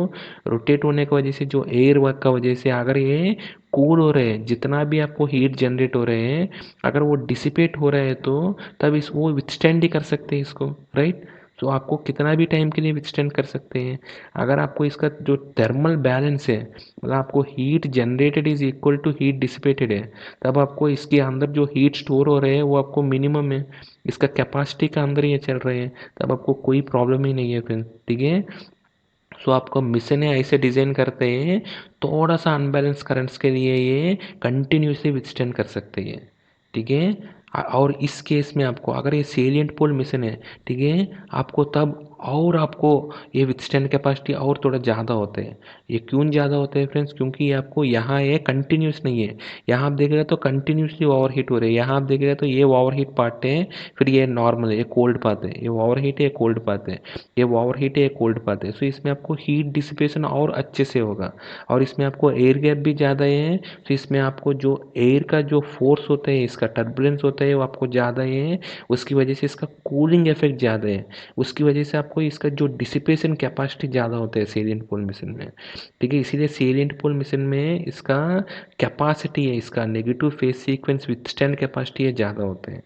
रोटेट होने की वजह से जो एयर वर्क का वजह से अगर ये कूल हो रहे हैं, जितना भी आपको हीट जनरेट हो रहे हैं अगर वो डिसिपेट हो रहा है तो तब इस वो विथस्टैंड ही कर सकते हैं इसको, राइट। तो आपको कितना भी टाइम के लिए विथस्टैंड कर सकते हैं। अगर आपको इसका जो थर्मल बैलेंस है, मतलब आपको heat generated is equal to heat dissipated है, तब आपको इसके अंदर जो हीट स्टोर हो रहे हैं वो आपको मिनिमम है, इसका कैपेसिटी का अंदर ये चल रहे हैं, तब आपको कोई प्रॉब्लम ही नहीं है फिर, ठीक है। सो आपको मिशन है ऐसे डिज़ाइन करते हैं, थोड़ा सा अनबैलेंस करंट्स के लिए ये कंटिन्यूसली विथस्टैंड कर सकते हैं, ठीक है। और इस केस में आपको अगर ये सेलिएंट पोल मिशन है, ठीक है, आपको तब और आपको ये विथस्टैंड कैपेसिटी और थोड़ा ज़्यादा होते हैं। ये क्यों ज़्यादा होते हैं फ्रेंड्स, क्योंकि ये आपको यहाँ ये कंटिन्यूस नहीं है, यहाँ आप देखेगा तो कंटिन्यूसली ओवर हीट हो रही है, यहाँ आप देखेगा तो ये ओवर हीट पार्ट है, फिर ये नॉर्मल है, ये कोल्ड पाथ है, ये ओवर हीट है, ये कोल्ड पाथ है, ये ओवर हीट है, ये कोल्ड पाथ है। सो इसमें आपको हीट डिसिपेशन और अच्छे से होगा, और इसमें आपको एयर गैप भी ज़्यादा है, तो इसमें आपको जो एयर का जो फोर्स होता है, इसका टर्बुलेंस होता है वो आपको ज़्यादा है, उसकी वजह से इसका कूलिंग इफेक्ट ज़्यादा है, उसकी वजह से आपको इसका जो डिसिपेशन कैपेसिटी ज़्यादा होता है सेलिएंट पोल मिशन में, ठीक है। इसीलिए सेलिएंट पोल मिशन में इसका कैपेसिटी है, इसका negative phase sequence withstand capacity है ज़्यादा होते हैं,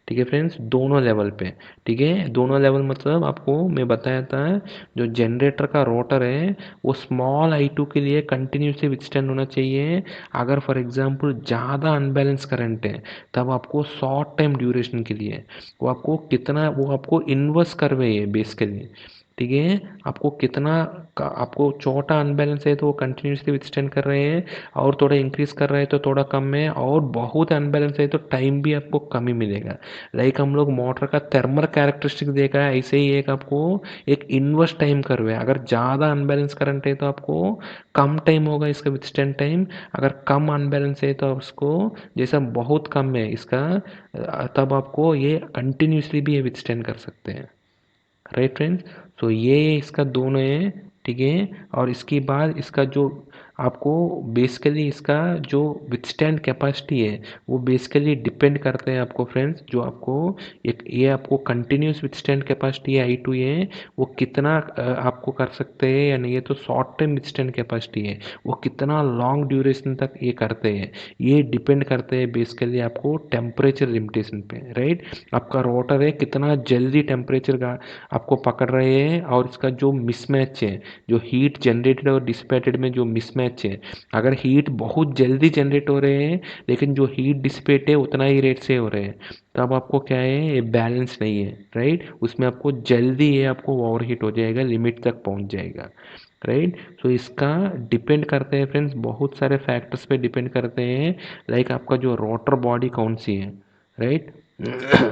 ठीक है फ्रेंड्स, दोनों लेवल पे, ठीक है। दोनों लेवल मतलब आपको मैं बताया था, जो जनरेटर का रोटर है वो स्मॉल I2 के लिए कंटिन्यूसली विथस्टैंड होना चाहिए। अगर फॉर एग्जांपल ज़्यादा अनबैलेंस करंट है तब आपको शॉर्ट टाइम ड्यूरेशन के लिए वो आपको कितना, वो आपको इन्वर्स करवे है बेसिकली, ठीक है। आपको कितना आपको छोटा अनबैलेंस है तो वो कंटिन्यूसली विथस्टैंड कर रहे हैं, और थोड़ा इंक्रीज कर रहे हैं तो थोड़ा कम है, और बहुत अनबैलेंस है तो टाइम भी आपको कम ही मिलेगा। लाइक हम लोग मोटर का थर्मल कैरेक्टरिस्टिक देखा है, ऐसे ही एक आपको एक इन्वर्स टाइम कर्व है। अगर ज़्यादा अनबैलेंस करंट है तो आपको कम टाइम होगा इसका विथस्टैंड टाइम, अगर कम अनबैलेंस है तो उसको जैसा बहुत कम है इसका, तब आपको ये कंटिन्यूसली भी ये विथस्टैंड कर सकते हैं, राइट फ्रेंड्स। सो ये इसका दोनों है, ठीक है। और इसके बाद इसका जो आपको बेसिकली इसका जो विथस्टैंड कैपेसिटी है वो बेसिकली डिपेंड करते हैं आपको फ्रेंड्स, जो आपको एक ये आपको कंटिन्यूस विथस्टैंड कैपेसिटी है आई टू ये वो कितना आपको कर सकते हैं या नहीं, है तो शॉर्ट टर्म विथस्टैंड कैपेसिटी है वो कितना लॉन्ग ड्यूरेशन तक ये करते हैं, ये डिपेंड करते हैं बेसिकली आपको टेम्परेचर लिमिटेशन पे, राइट। आपका रोटर है कितना जल्दी टेम्परेचर का आपको पकड़ रहे हैं, और इसका जो मिसमैच है, जो हीट जनरेटेड और डिसिपेटेड में जो मिसमैच है, अगर हीट बहुत जल्दी जनरेट हो रहे हैं लेकिन जो हीट डिसिपेट है उतना ही रेट से हो रहे हैं, तब आपको क्या है, ये बैलेंस नहीं है, राइट। उसमें आपको जल्दी ये आपको ओवरहीट हो जाएगा, लिमिट तक पहुंच जाएगा, राइट। सो इसका डिपेंड करते हैं फ्रेंड्स, बहुत सारे फैक्टर्स पे डिपेंड करते हैं, लाइक आपका जो रोटर बॉडी कौन सी है, राइट।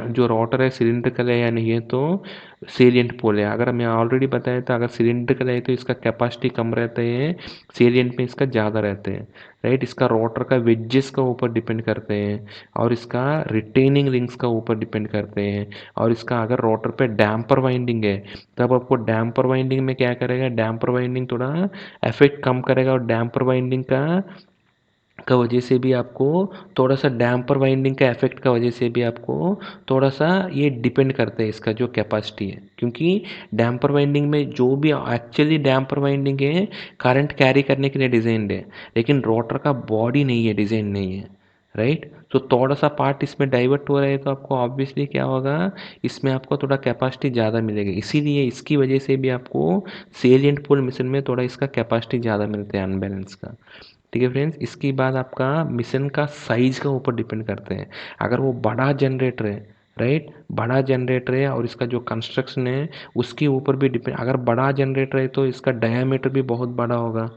जो रोटर है सिलिंड्रिकल है या नहीं है, तो सेलिएंट पोल है, अगर मैं ऑलरेडी बताया था अगर सिलिंड्रिकल है तो इसका कैपेसिटी कम रहते हैं, सेलिएंट में इसका ज़्यादा रहते हैं, राइट। इसका रोटर का वेजेस का ऊपर डिपेंड करते हैं, और इसका रिटेनिंग रिंग्स का ऊपर डिपेंड करते हैं, और इसका अगर रोटर पे डैम्पर वाइंडिंग है तब आपको डैम्पर वाइंडिंग में क्या करेगा, डैम्पर वाइंडिंग थोड़ा इफेक्ट कम करेगा, और डैम्पर वाइंडिंग का वजह से भी आपको थोड़ा सा डैम्पर वाइंडिंग का इफेक्ट का वजह से भी आपको थोड़ा सा ये डिपेंड करता है इसका जो कैपेसिटी है, क्योंकि डैम्पर वाइंडिंग में जो भी एक्चुअली डैम्पर वाइंडिंग है करंट कैरी करने के लिए डिज़ाइंड है, लेकिन रोटर का बॉडी नहीं है, डिज़ाइन नहीं है, राइट। तो थोड़ा सा पार्ट इसमें डाइवर्ट हो रहा है तो आपको ऑब्वियसली क्या होगा, इसमें आपको थोड़ा कैपेसिटी ज़्यादा मिलेगी, इसीलिए इसकी वजह से भी आपको सेलिएंट पोल मिशन में थोड़ा इसका कैपेसिटी ज़्यादा मिलता है अनबैलेंस का, ठीक है फ्रेंड्स। इसके बाद आपका मिशन का साइज का ऊपर डिपेंड करते हैं, अगर वो बड़ा जनरेटर है, राइट, बड़ा जनरेटर है और इसका जो कंस्ट्रक्शन है उसके ऊपर भी डिपेंड, अगर बड़ा जनरेटर है तो इसका डायामीटर भी बहुत बड़ा होगा,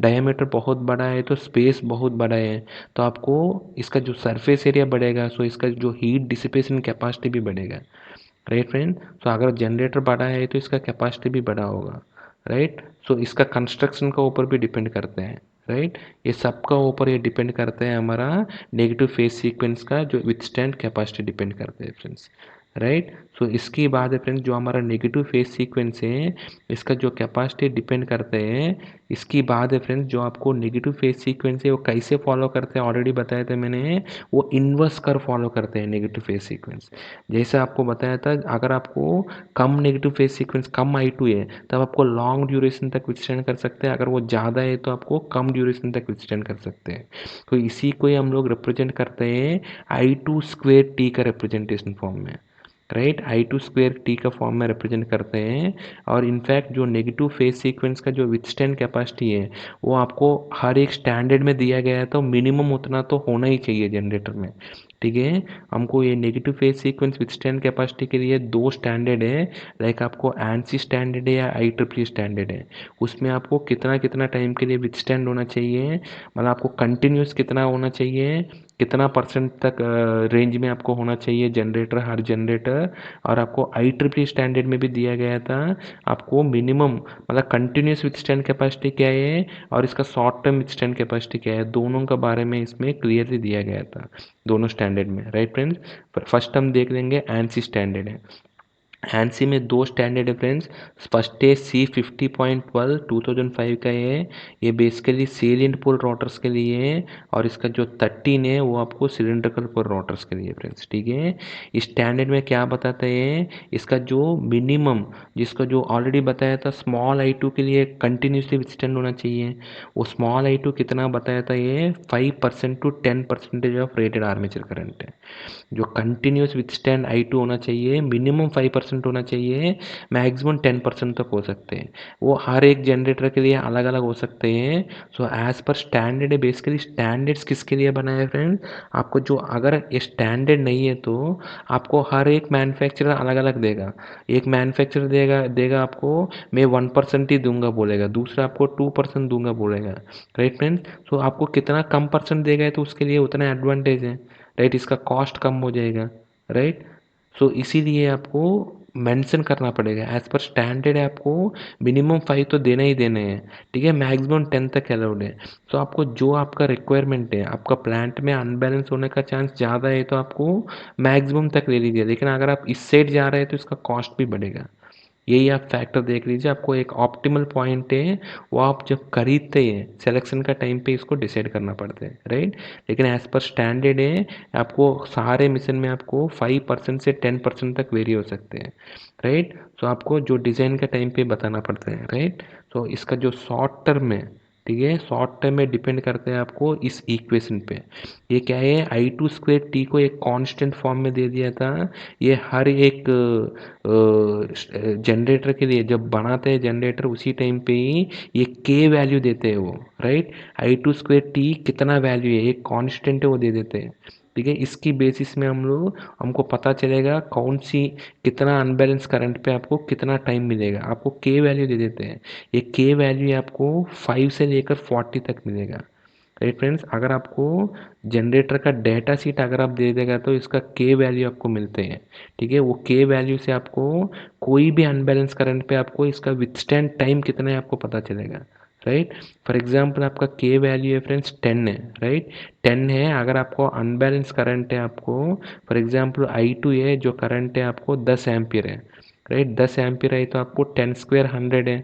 डायामीटर बहुत बड़ा है तो स्पेस बहुत बड़ा है, तो आपको इसका जो सरफेस एरिया बढ़ेगा, सो इसका जो हीट डिसिपेशन कैपेसिटी भी बढ़ेगा, राइट फ्रेंड। तो अगर जनरेटर बड़ा है तो इसका कैपेसिटी भी बड़ा होगा, राइट। सो इसका कंस्ट्रक्शन का ऊपर भी डिपेंड करते हैं, राइट। ये सबका ऊपर ये डिपेंड करते हैं, हमारा नेगेटिव फेज सीक्वेंस का जो विथस्टैंड कैपेसिटी डिपेंड करते हैं फ्रेंड्स, राइट। सो इसकी बात है फ्रेंड्स, जो हमारा नेगेटिव फेज सीक्वेंस है इसका जो कैपेसिटी डिपेंड करते हैं, इसकी बात है फ्रेंड्स, जो आपको नेगेटिव फेज सीक्वेंस है वो कैसे फॉलो करते हैं ऑलरेडी बताया था मैंने, वो इन्वर्स कर फॉलो करते हैं नेगेटिव फेज सीक्वेंस। जैसे आपको बताया था, अगर आपको कम नेगेटिव फेज सीक्वेंस कम आई टू है तब आपको लॉन्ग ड्यूरेशन तक विथस्टैंड कर सकते हैं, अगर वो ज़्यादा है तो आपको कम ड्यूरेशन तक विथस्टैंड कर सकते हैं। तो इसी को ही हम लोग रिप्रेजेंट करते हैं आई टू स्क्वेयर टी का रिप्रेजेंटेशन फॉर्म में, right. I two square T का फॉर्म में रिप्रेजेंट करते हैं, और इनफैक्ट जो नेगेटिव फेज सीक्वेंस का जो विथस्टैंड कैपेसिटी है वो आपको हर एक स्टैंडर्ड में दिया गया है, तो मिनिमम उतना तो होना ही चाहिए जनरेटर में, ठीक है। हमको ये negative phase sequence withstand capacity के लिए दो स्टैंडर्ड है, लाइक आपको एनसी स्टैंडर्ड है या आई ट्रिपल स्टैंडर्ड है, उसमें आपको कितना कितना टाइम के लिए विथस्टैंड होना चाहिए, मतलब आपको कंटिन्यूस कितना होना चाहिए, कितना परसेंट तक रेंज में आपको होना चाहिए जनरेटर, हर जनरेटर। और आपको आई ट्रिपल स्टैंडर्ड में भी दिया गया था, आपको मिनिमम मतलब कंटिन्यूस विथस्टैंड कैपेसिटी क्या है और इसका शॉर्ट टर्म विथस्टैंड कैपेसिटी क्या है, दोनों का बारे में इसमें क्लियरली दिया गया था दोनों स्टैंडर्ड में, राइट फ्रेंड्स। फर्स्ट हम देख लेंगे एनसी स्टैंडर्ड है। एनसी में दो स्टैंडर्ड है फ्रेंड्स, फर्स्ट है C50.12 2005 का है, ये बेसिकली सेलिएंट पोल रोटर्स के लिए है, और इसका जो 13 है वो आपको सिलिंड्रिकल पोल रोटर्स के लिए फ्रेंड्स, ठीक है। इस स्टैंडर्ड में क्या बताता है, इसका जो मिनिमम, जिसका जो ऑलरेडी बताया था स्मॉल आई टू के लिए कंटिन्यूसली विथस्टैंड होना चाहिए, वो स्मॉल आई टू कितना बताया था, ये 5% to 10% of rated armature current है। जो कंटिन्यूस विथस्टैंड आई टू होना चाहिए मिनिमम 5% होना चाहिए, मैक्सिमम 10% तक हो सकते हैं, वो हर एक जनरेटर के लिए अलग अलग हो सकते हैं। सो एज पर स्टैंडर्ड है, बेसिकली स्टैंडर्ड्स किसके लिए बनाए हैं फ्रेंड, आपको जो अगर ये स्टैंडर्ड नहीं है तो आपको हर एक मैन्युफैक्चरर अलग अलग देगा, एक मैन्युफैक्चरर देगा देगा आपको मैं 1% ही दूंगा बोलेगा, दूसरा आपको 2% दूंगा बोलेगा, राइट फ्रेंड्स। सो आपको कितना कम परसेंट देगा तो उसके लिए उतना एडवांटेज है, राइट, इसका कॉस्ट कम हो जाएगा, राइट। सो इसीलिए आपको मेंशन करना पड़ेगा, एज पर स्टैंडर्ड है आपको मिनिमम 5 तो देना ही देने हैं, ठीक है, मैक्सिमम 10 तक अलाउड है। सो आपको जो आपका रिक्वायरमेंट है, आपका प्लांट में अनबैलेंस होने का चांस ज़्यादा है तो आपको मैक्सिमम तक ले लीजिए, लेकिन अगर आप इस साइड जा रहे हैं तो इसका कॉस्ट भी बढ़ेगा, यही आप फैक्टर देख लीजिए, आपको एक ऑप्टिमल पॉइंट है, वो आप जब खरीदते हैं सिलेक्शन का टाइम पे इसको डिसाइड करना पड़ता है, राइट। लेकिन एज पर स्टैंडर्ड है, आपको सारे मिशन में आपको 5% से 10% तक वेरी हो सकते हैं, राइट। सो आपको जो डिज़ाइन का टाइम पे बताना पड़ता है, राइट। सो इसका जो शॉर्ट टर्म है, ठीक है, शॉर्ट टर्म में डिपेंड करते हैं आपको इस इक्वेशन पे। ये क्या है, आई टू स्क्वेयर टी को एक कांस्टेंट फॉर्म में दे दिया था। ये हर एक जनरेटर के लिए जब बनाते हैं जनरेटर, उसी टाइम पे ही ये के वैल्यू देते हैं वो, right. I two square T कितना वैल्यू है, एक कांस्टेंट है, वो दे देते हैं, ठीक है। इसकी बेसिस में हमको पता चलेगा कौन सी कितना अनबैलेंस करंट पे आपको कितना टाइम मिलेगा, आपको के वैल्यू दे देते हैं। ये के वैल्यू आपको 5 से लेकर 40 तक मिलेगा, राइट फ्रेंड्स। अगर आपको जनरेटर का डेटा शीट अगर आप दे देगा तो इसका के वैल्यू आपको मिलते हैं, ठीक है। वो के वैल्यू से आपको कोई भी अनबैलेंस करंट पे आपको इसका विथस्टैंड टाइम कितना है आपको पता चलेगा, राइट। फॉर एग्जांपल आपका के वैल्यू है फ्रेंड्स 10 है, राइट। 10 है, अगर आपको अनबैलेंस करंट है, आपको फॉर एग्जांपल I2 है, जो करंट है आपको 10 एम्पियर है, राइट। 10 एम्पियर है तो आपको 10 स्क्वायर 100 है।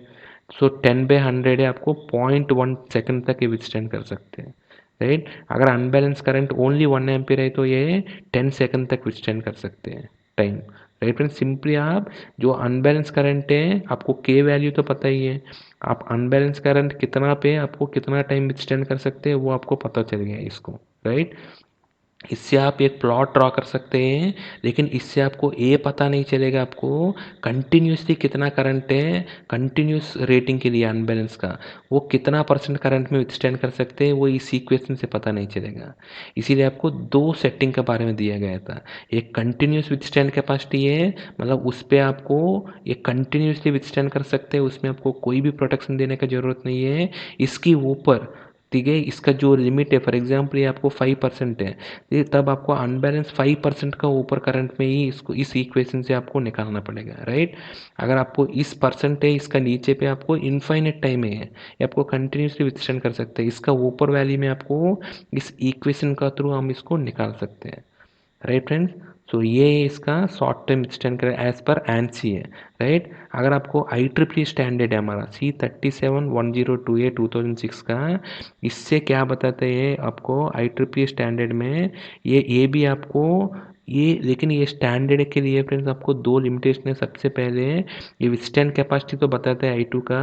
सो 10/100 है, आपको 0.1 सेकंड तक ये विथस्टैंड कर सकते हैं, राइट। अगर अनबैलेंस करंट ओनली 1 एम्पियर है तो ये 10 सेकंड तक विथस्टैंड कर सकते हैं टाइम, राइट फ्रेंड। सिंपली आप जो अनबैलेंस करंट है, आपको के वैल्यू तो पता ही है, आप अनबैलेंस करंट कितना पे आपको कितना टाइम विथस्टैंड कर सकते हैं वो आपको पता चल गया इसको, राइट। इससे आप एक प्लॉट ड्रॉ कर सकते हैं, लेकिन इससे आपको ये पता नहीं चलेगा आपको कंटिन्यूसली कितना करंट है, कंटिन्यूस रेटिंग के लिए अनबैलेंस का वो कितना परसेंट करंट में विथस्टैंड कर सकते हैं, वो इस इक्वेशन से पता नहीं चलेगा। इसीलिए आपको दो सेटिंग के बारे में दिया गया था। एक कंटिन्यूस विथस्टैंड कैपेसिटी है, मतलब उस पर आपको ये कंटिन्यूसली विथस्टैंड कर सकते हैं, उसमें आपको कोई भी प्रोटेक्शन देने का ज़रूरत नहीं है। इसकी ऊपर, ठीक है, इसका जो लिमिट है, फॉर एग्जांपल ये आपको 5% है, ये तब आपको अनबैलेंस 5% का ऊपर करंट में ही इसको इस इक्वेशन से आपको निकालना पड़ेगा, राइट। अगर आपको इस परसेंट है, इसका नीचे पे आपको इनफाइनेट टाइम है, ये आपको कंटिन्यूसली विथस्टैंड कर सकते हैं, इसका ऊपर वैल्यू में आपको इस इक्वेशन का थ्रू हम इसको निकाल सकते हैं, राइट फ्रेंड्स। सो ये इसका शॉर्ट टर्म विथस्टैंड कर एज पर एनसी है, राइट। अगर आपको IEEE स्टैंडर्ड है हमारा C371028 2006 का, इससे क्या बताते हैं आपको IEEE स्टैंडर्ड में, ये भी आपको ये, लेकिन ये स्टैंडर्ड के लिए फ्रेंड्स आपको दो लिमिटेशन है। सबसे पहले ये विथस्टैंड कैपेसिटी तो बताता है I2 का,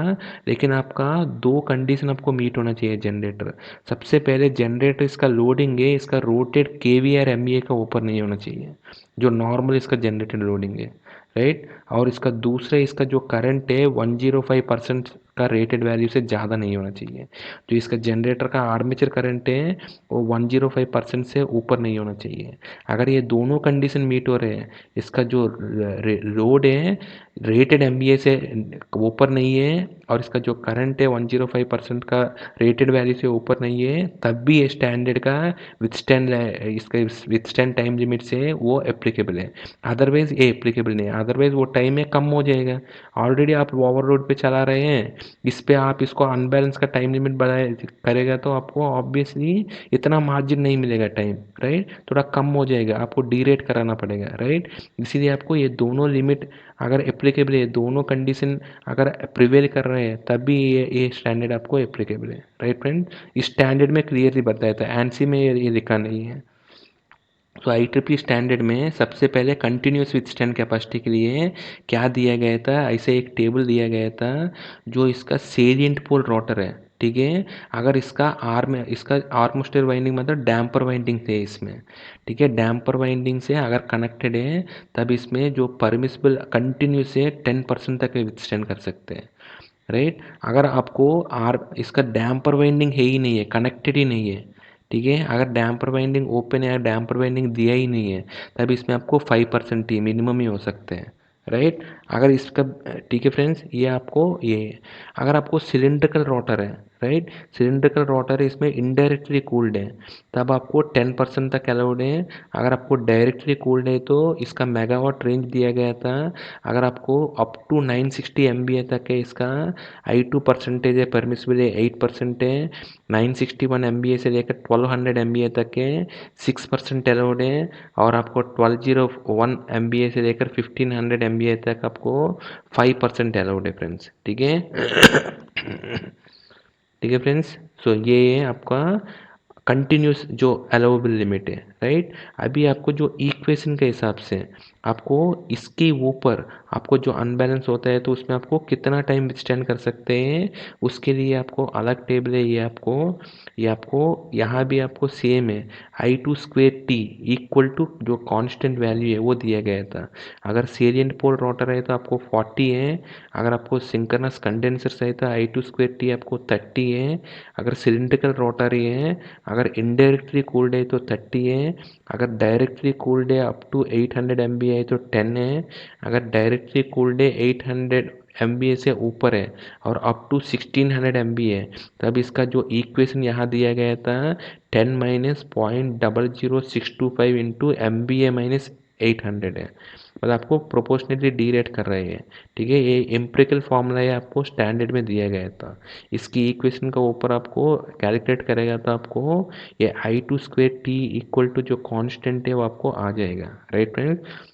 लेकिन आपका दो कंडीशन आपको मीट होना चाहिए जनरेटर। सबसे पहले जनरेटर इसका लोडिंग है, इसका रोटेड KVA और MVA का ऊपर नहीं होना चाहिए, जो नॉर्मल इसका जनरेटेड लोडिंग है, राइट। और इसका दूसरा, इसका जो करंट है 105% का रेटेड वैल्यू से ज़्यादा नहीं होना चाहिए। जो इसका जनरेटर का आर्मेचर करंट है वो 105% से ऊपर नहीं होना चाहिए। अगर ये दोनों कंडीशन मीट हो रहे हैं, इसका जो लोड है रेटेड MVA से ऊपर नहीं है, और इसका जो करंट है 105% का रेटेड वैल्यू से ऊपर नहीं है, तब भी ये स्टैंडर्ड का विथस्टैंड, इसका विथस्टैंड टाइम लिमिट से वो एप्लीकेबल है। अदरवाइज ये एप्लीकेबल नहीं है, अदरवाइज वो टाइम में कम हो जाएगा। ऑलरेडी आप ओवर रोड पे चला रहे हैं, इस पे आप इसको अनबैलेंस का टाइम लिमिट बढ़ाए करेगा तो आपको ऑब्वियसली इतना मार्जिन नहीं मिलेगा टाइम, राइट। थोड़ा कम हो जाएगा, आपको डीरेट कराना पड़ेगा, राइट। इसीलिए आपको ये दोनों लिमिट अगर एप्लीकेबल है, दोनों कंडीशन अगर प्रिवेल कर रहे हैं, तभी ये स्टैंडर्ड आपको एप्लीकेबल है, राइट फ्रेंड। इस स्टैंडर्ड में क्लियरली बताया था, एनसी में ये लिखा नहीं है। तो IEEE स्टैंडर्ड में सबसे पहले कंटिन्यूस विथस्टैंड कैपेसिटी के लिए क्या दिया गया था, ऐसे एक टेबल दिया गया था, जो इसका सेलिएंट पोल रोटर है, ठीक है। अगर इसका आर्मस्टर वाइंडिंग मतलब डैम्पर वाइंडिंग थे इसमें, ठीक है, डैम्पर वाइंडिंग से अगर कनेक्टेड है, तब इसमें जो परमिसिबल कंटिन्यूस है 10% तक विथस्टैंड कर सकते हैं, राइट। अगर आपको इसका डैम्पर वाइंडिंग है ही नहीं है, कनेक्टेड ही नहीं है, ठीक है, अगर डैम्पर वाइंडिंग ओपन है या डैम्पर वाइंडिंग दिया ही नहीं है, तब इसमें आपको 5% ही मिनिमम ही हो सकते हैं, राइट। अगर इसका, ठीक है फ्रेंड्स, ये आपको ये, अगर आपको सिलिंड्रिकल रोटर है, राइट। सिलिंड्रिकल रोटर इसमें इनडायरेक्टली कूल्ड है, तब आपको 10% तक अलाउड है। अगर आपको डायरेक्टली कूल्ड है तो इसका मेगावाट रेंज दिया गया था। अगर आपको अप टू 960 MVA तक है, इसका I2 परसेंटेज है, परमिसिबल है 8% है। 961 MVA से लेकर 1200 MVA तक है, 6% अलाउड है। और आपको 1201 MVA से लेकर 1500 MVA तक आपको 5% अलाउड है फ्रेंड्स। ठीक है। ठीक है फ्रेंड्स। सो ये है आपका कंटिन्यूस जो अलाउेबल लिमिट है, राइट। अभी आपको जो इक्वेशन के हिसाब से आपको इसके ऊपर आपको जो अनबैलेंस होता है तो उसमें आपको कितना टाइम विथस्टैंड कर सकते हैं, उसके लिए आपको अलग टेबल है। ये आपको यहाँ भी आपको सेम है, I2 square T equal to जो कांस्टेंट वैल्यू है वो दिया गया था। अगर सेरियंट पोल रोटर है तो आपको 40 है। अगर आपको सिंक्रोनस कंडेंसर है तो I2 स्क्वेयर T आपको 30 है। अगर सिलिंड्रिकल रोटर ही है, अगर इनडायरेक्टली कूल्ड है तो 30 है। अगर डायरेक्टली कूल्ड है अप टू 800 MVA है तो 10 है। अगर डायरेक्टली कूल्ड है 800 MVA से ऊपर है और अप टू 1600 MVA है, तब इसका जो इक्वेशन यहाँ दिया गया था 10 माइनस 0.00625 इंटू MVA माइनस 800 है। मतलब आपको प्रोपोर्शनली डी रेट कर रहे हैं। ठीक है, ये एम्पिरिकल फॉर्मूला है, आपको स्टैंडर्ड में दिया गया था। इसकी इक्वेशन का ऊपर आपको कैलकुलेट करेगा तो आपको ये I2 square T equal to जो कांस्टेंट है वो आपको आ जाएगा, राइट फ्रेंड्स।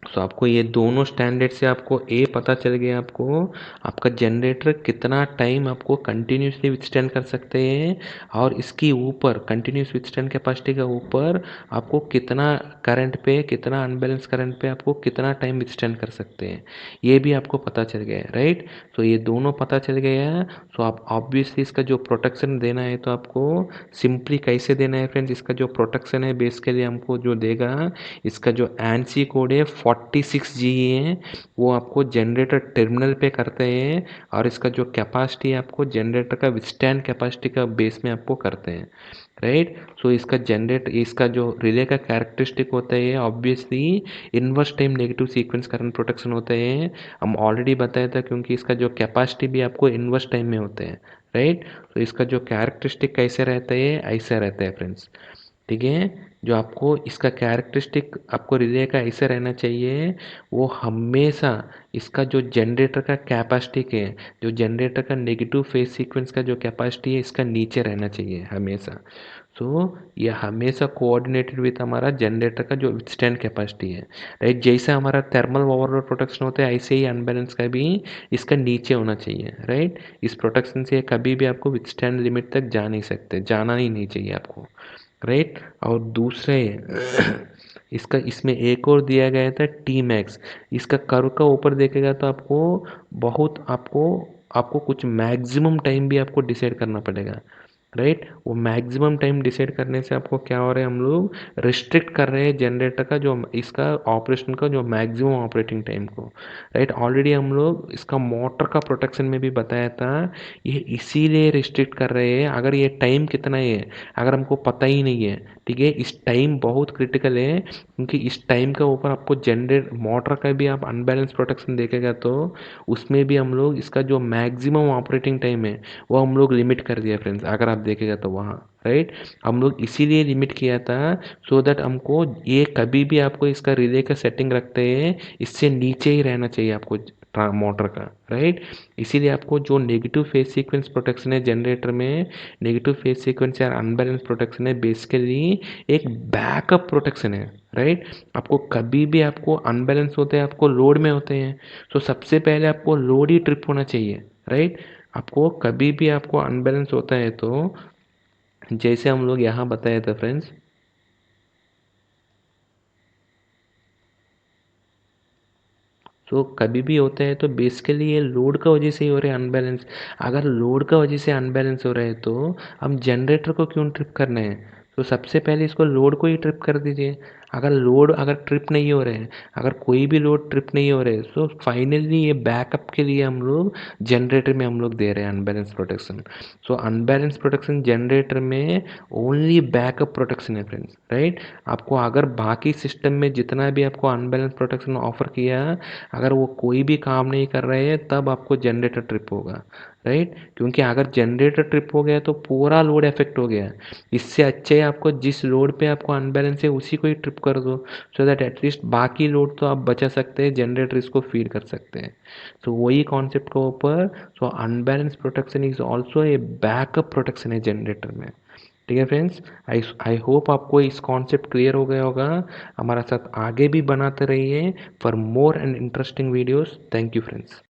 सो आपको ये दोनों स्टैंडर्ड से आपको ए पता चल गया आपको आपका जनरेटर कितना टाइम आपको कंटिन्यूसली विथस्टैंड कर सकते हैं, और इसके ऊपर कंटिन्यूस विथस्टैंड कैपेसिटी के ऊपर आपको कितना करंट पे, कितना अनबैलेंस करंट पे आपको कितना टाइम विथस्टैंड कर सकते हैं, ये भी आपको पता चल गया है, राइट। सो ये दोनों पता चल गया है। सो आप ऑब्वियसली इसका जो प्रोटेक्शन देना है तो आपको सिंपली कैसे देना है फ्रेंड्स, इसका जो प्रोटेक्शन है बेसिकली हमको जो देगा, इसका जो एनसी कोड है 46G है, वो आपको जनरेटर टर्मिनल पे करते हैं, और इसका जो कैपेसिटी है आपको जनरेटर का विथस्टैंड कैपेसिटी का बेस में आपको करते हैं, राइट। सो इसका जो रिले का कैरेक्टरिस्टिक होता है obviously inverse time negative sequence current protection होते हैं। हम ऑलरेडी बताया था, क्योंकि इसका जो कैपेसिटी भी आपको इनवर्स टाइम में होते हैं, राइट। तो इसका जो कैरेक्टरिस्टिक कैसे रहता है, ऐसा रहता है फ्रेंड्स। ठीक है, जो आपको इसका कैरेक्टरिस्टिक आपको रिले का ऐसे रहना चाहिए, वो हमेशा इसका जो जनरेटर का कैपेसिटी है, जो जनरेटर का नेगेटिव फेज सीक्वेंस का जो कैपेसिटी है, इसका नीचे रहना चाहिए हमेशा। ये हमेशा कोऑर्डिनेटेड विथ हमारा जनरेटर का जो विथस्टैंड कैपेसिटी है, राइट। जैसे हमारा थर्मल ओवरलोड प्रोटेक्शन होता है, ऐसे ही अनबैलेंस का भी इसका नीचे होना चाहिए, राइट। इस प्रोटेक्शन से कभी भी आपको विथस्टैंड लिमिट तक जा नहीं सकते, जाना ही नहीं चाहिए आपको, राइट। और दूसरे इसका इसमें एक और दिया गया था टी मैक्स। इसका कर्व का ऊपर देखेगा तो आपको बहुत आपको आपको कुछ मैक्सिमम टाइम भी आपको डिसाइड करना पड़ेगा, राइट। वो मैक्सिमम टाइम डिसाइड करने से आपको क्या हो रहा है, हम लोग रिस्ट्रिक्ट कर रहे हैं जनरेटर का जो इसका ऑपरेशन का जो मैक्सिमम ऑपरेटिंग टाइम को, राइट। ऑलरेडी हम लोग इसका मोटर का प्रोटेक्शन में भी बताया था, ये इसीलिए रिस्ट्रिक्ट कर रहे हैं। अगर ये टाइम कितना है अगर हमको पता ही नहीं है, ठीक है, इस टाइम बहुत क्रिटिकल है, क्योंकि इस टाइम के ऊपर आपको जनरेट मोटर का भी आप अनबैलेंस प्रोटेक्शन देखेगा तो उसमें भी हम लोग इसका जो मैक्सिमम ऑपरेटिंग टाइम है वो हम लोग लिमिट कर दिया फ्रेंड्स, अगर आप देखेगा तो वहाँ, राइट। हम लोग इसीलिए लिमिट किया था, सो दैट हमको ये कभी भी आपको इसका रिले का सेटिंग रखते हैं इससे नीचे ही रहना चाहिए आपको मोटर का, राइट। इसीलिए आपको जो नेगेटिव फेज सीक्वेंस प्रोटेक्शन है जनरेटर में, नेगेटिव फेज सीक्वेंस या अनबैलेंस प्रोटेक्शन है बेसिकली एक बैकअप प्रोटेक्शन है, राइट। आपको कभी भी आपको अनबैलेंस होते हैं, आपको लोड में होते हैं, तो सबसे पहले आपको लोड ही ट्रिप होना चाहिए, राइट। आपको कभी भी आपको अनबैलेंस होता है तो जैसे हम लोग यहाँ बताए थे फ्रेंड्स, कभी भी होता है तो बेसिकली ये लोड का वजह से ही हो रहे हैं अनबैलेंस। अगर लोड का वजह से अनबैलेंस हो रहे हैं तो हम जनरेटर को क्यों ट्रिप करना है, तो सबसे पहले इसको लोड को ही ट्रिप कर दीजिए। अगर लोड अगर ट्रिप नहीं हो रहे हैं, अगर कोई भी लोड ट्रिप नहीं हो रहे, तो फाइनली ये बैकअप के लिए हम लोग जनरेटर में हम लोग दे रहे हैं अनबैलेंस प्रोटेक्शन। सो अनबैलेंस प्रोटेक्शन जनरेटर में ओनली बैकअप प्रोटेक्शन है फ्रेंड्स, राइट। आपको अगर बाकी सिस्टम में जितना भी आपको अनबैलेंस प्रोटेक्शन ऑफर किया, अगर वो कोई भी काम नहीं कर रहे हैं, तब आपको जनरेटर ट्रिप होगा, राइट। क्योंकि अगर जनरेटर ट्रिप हो गया तो पूरा लोड इफेक्ट हो गया। इससे अच्छे है आपको जिस लोड पे आपको अनबैलेंस है उसी को ही ट्रिप कर दो, सो दैट एटलीस्ट बाकी लोड तो आप बचा सकते हैं, जनरेटर इसको फीड कर सकते हैं। सो वही कॉन्सेप्ट के ऊपर, so unbalance protection is also a backup protection है जनरेटर में। ठीक है फ्रेंड्स, आई आई होप आपको इस कॉन्सेप्ट क्लियर हो गया होगा। हमारा साथ आगे भी बनाते रहिए for more and interesting videos. Thank you friends.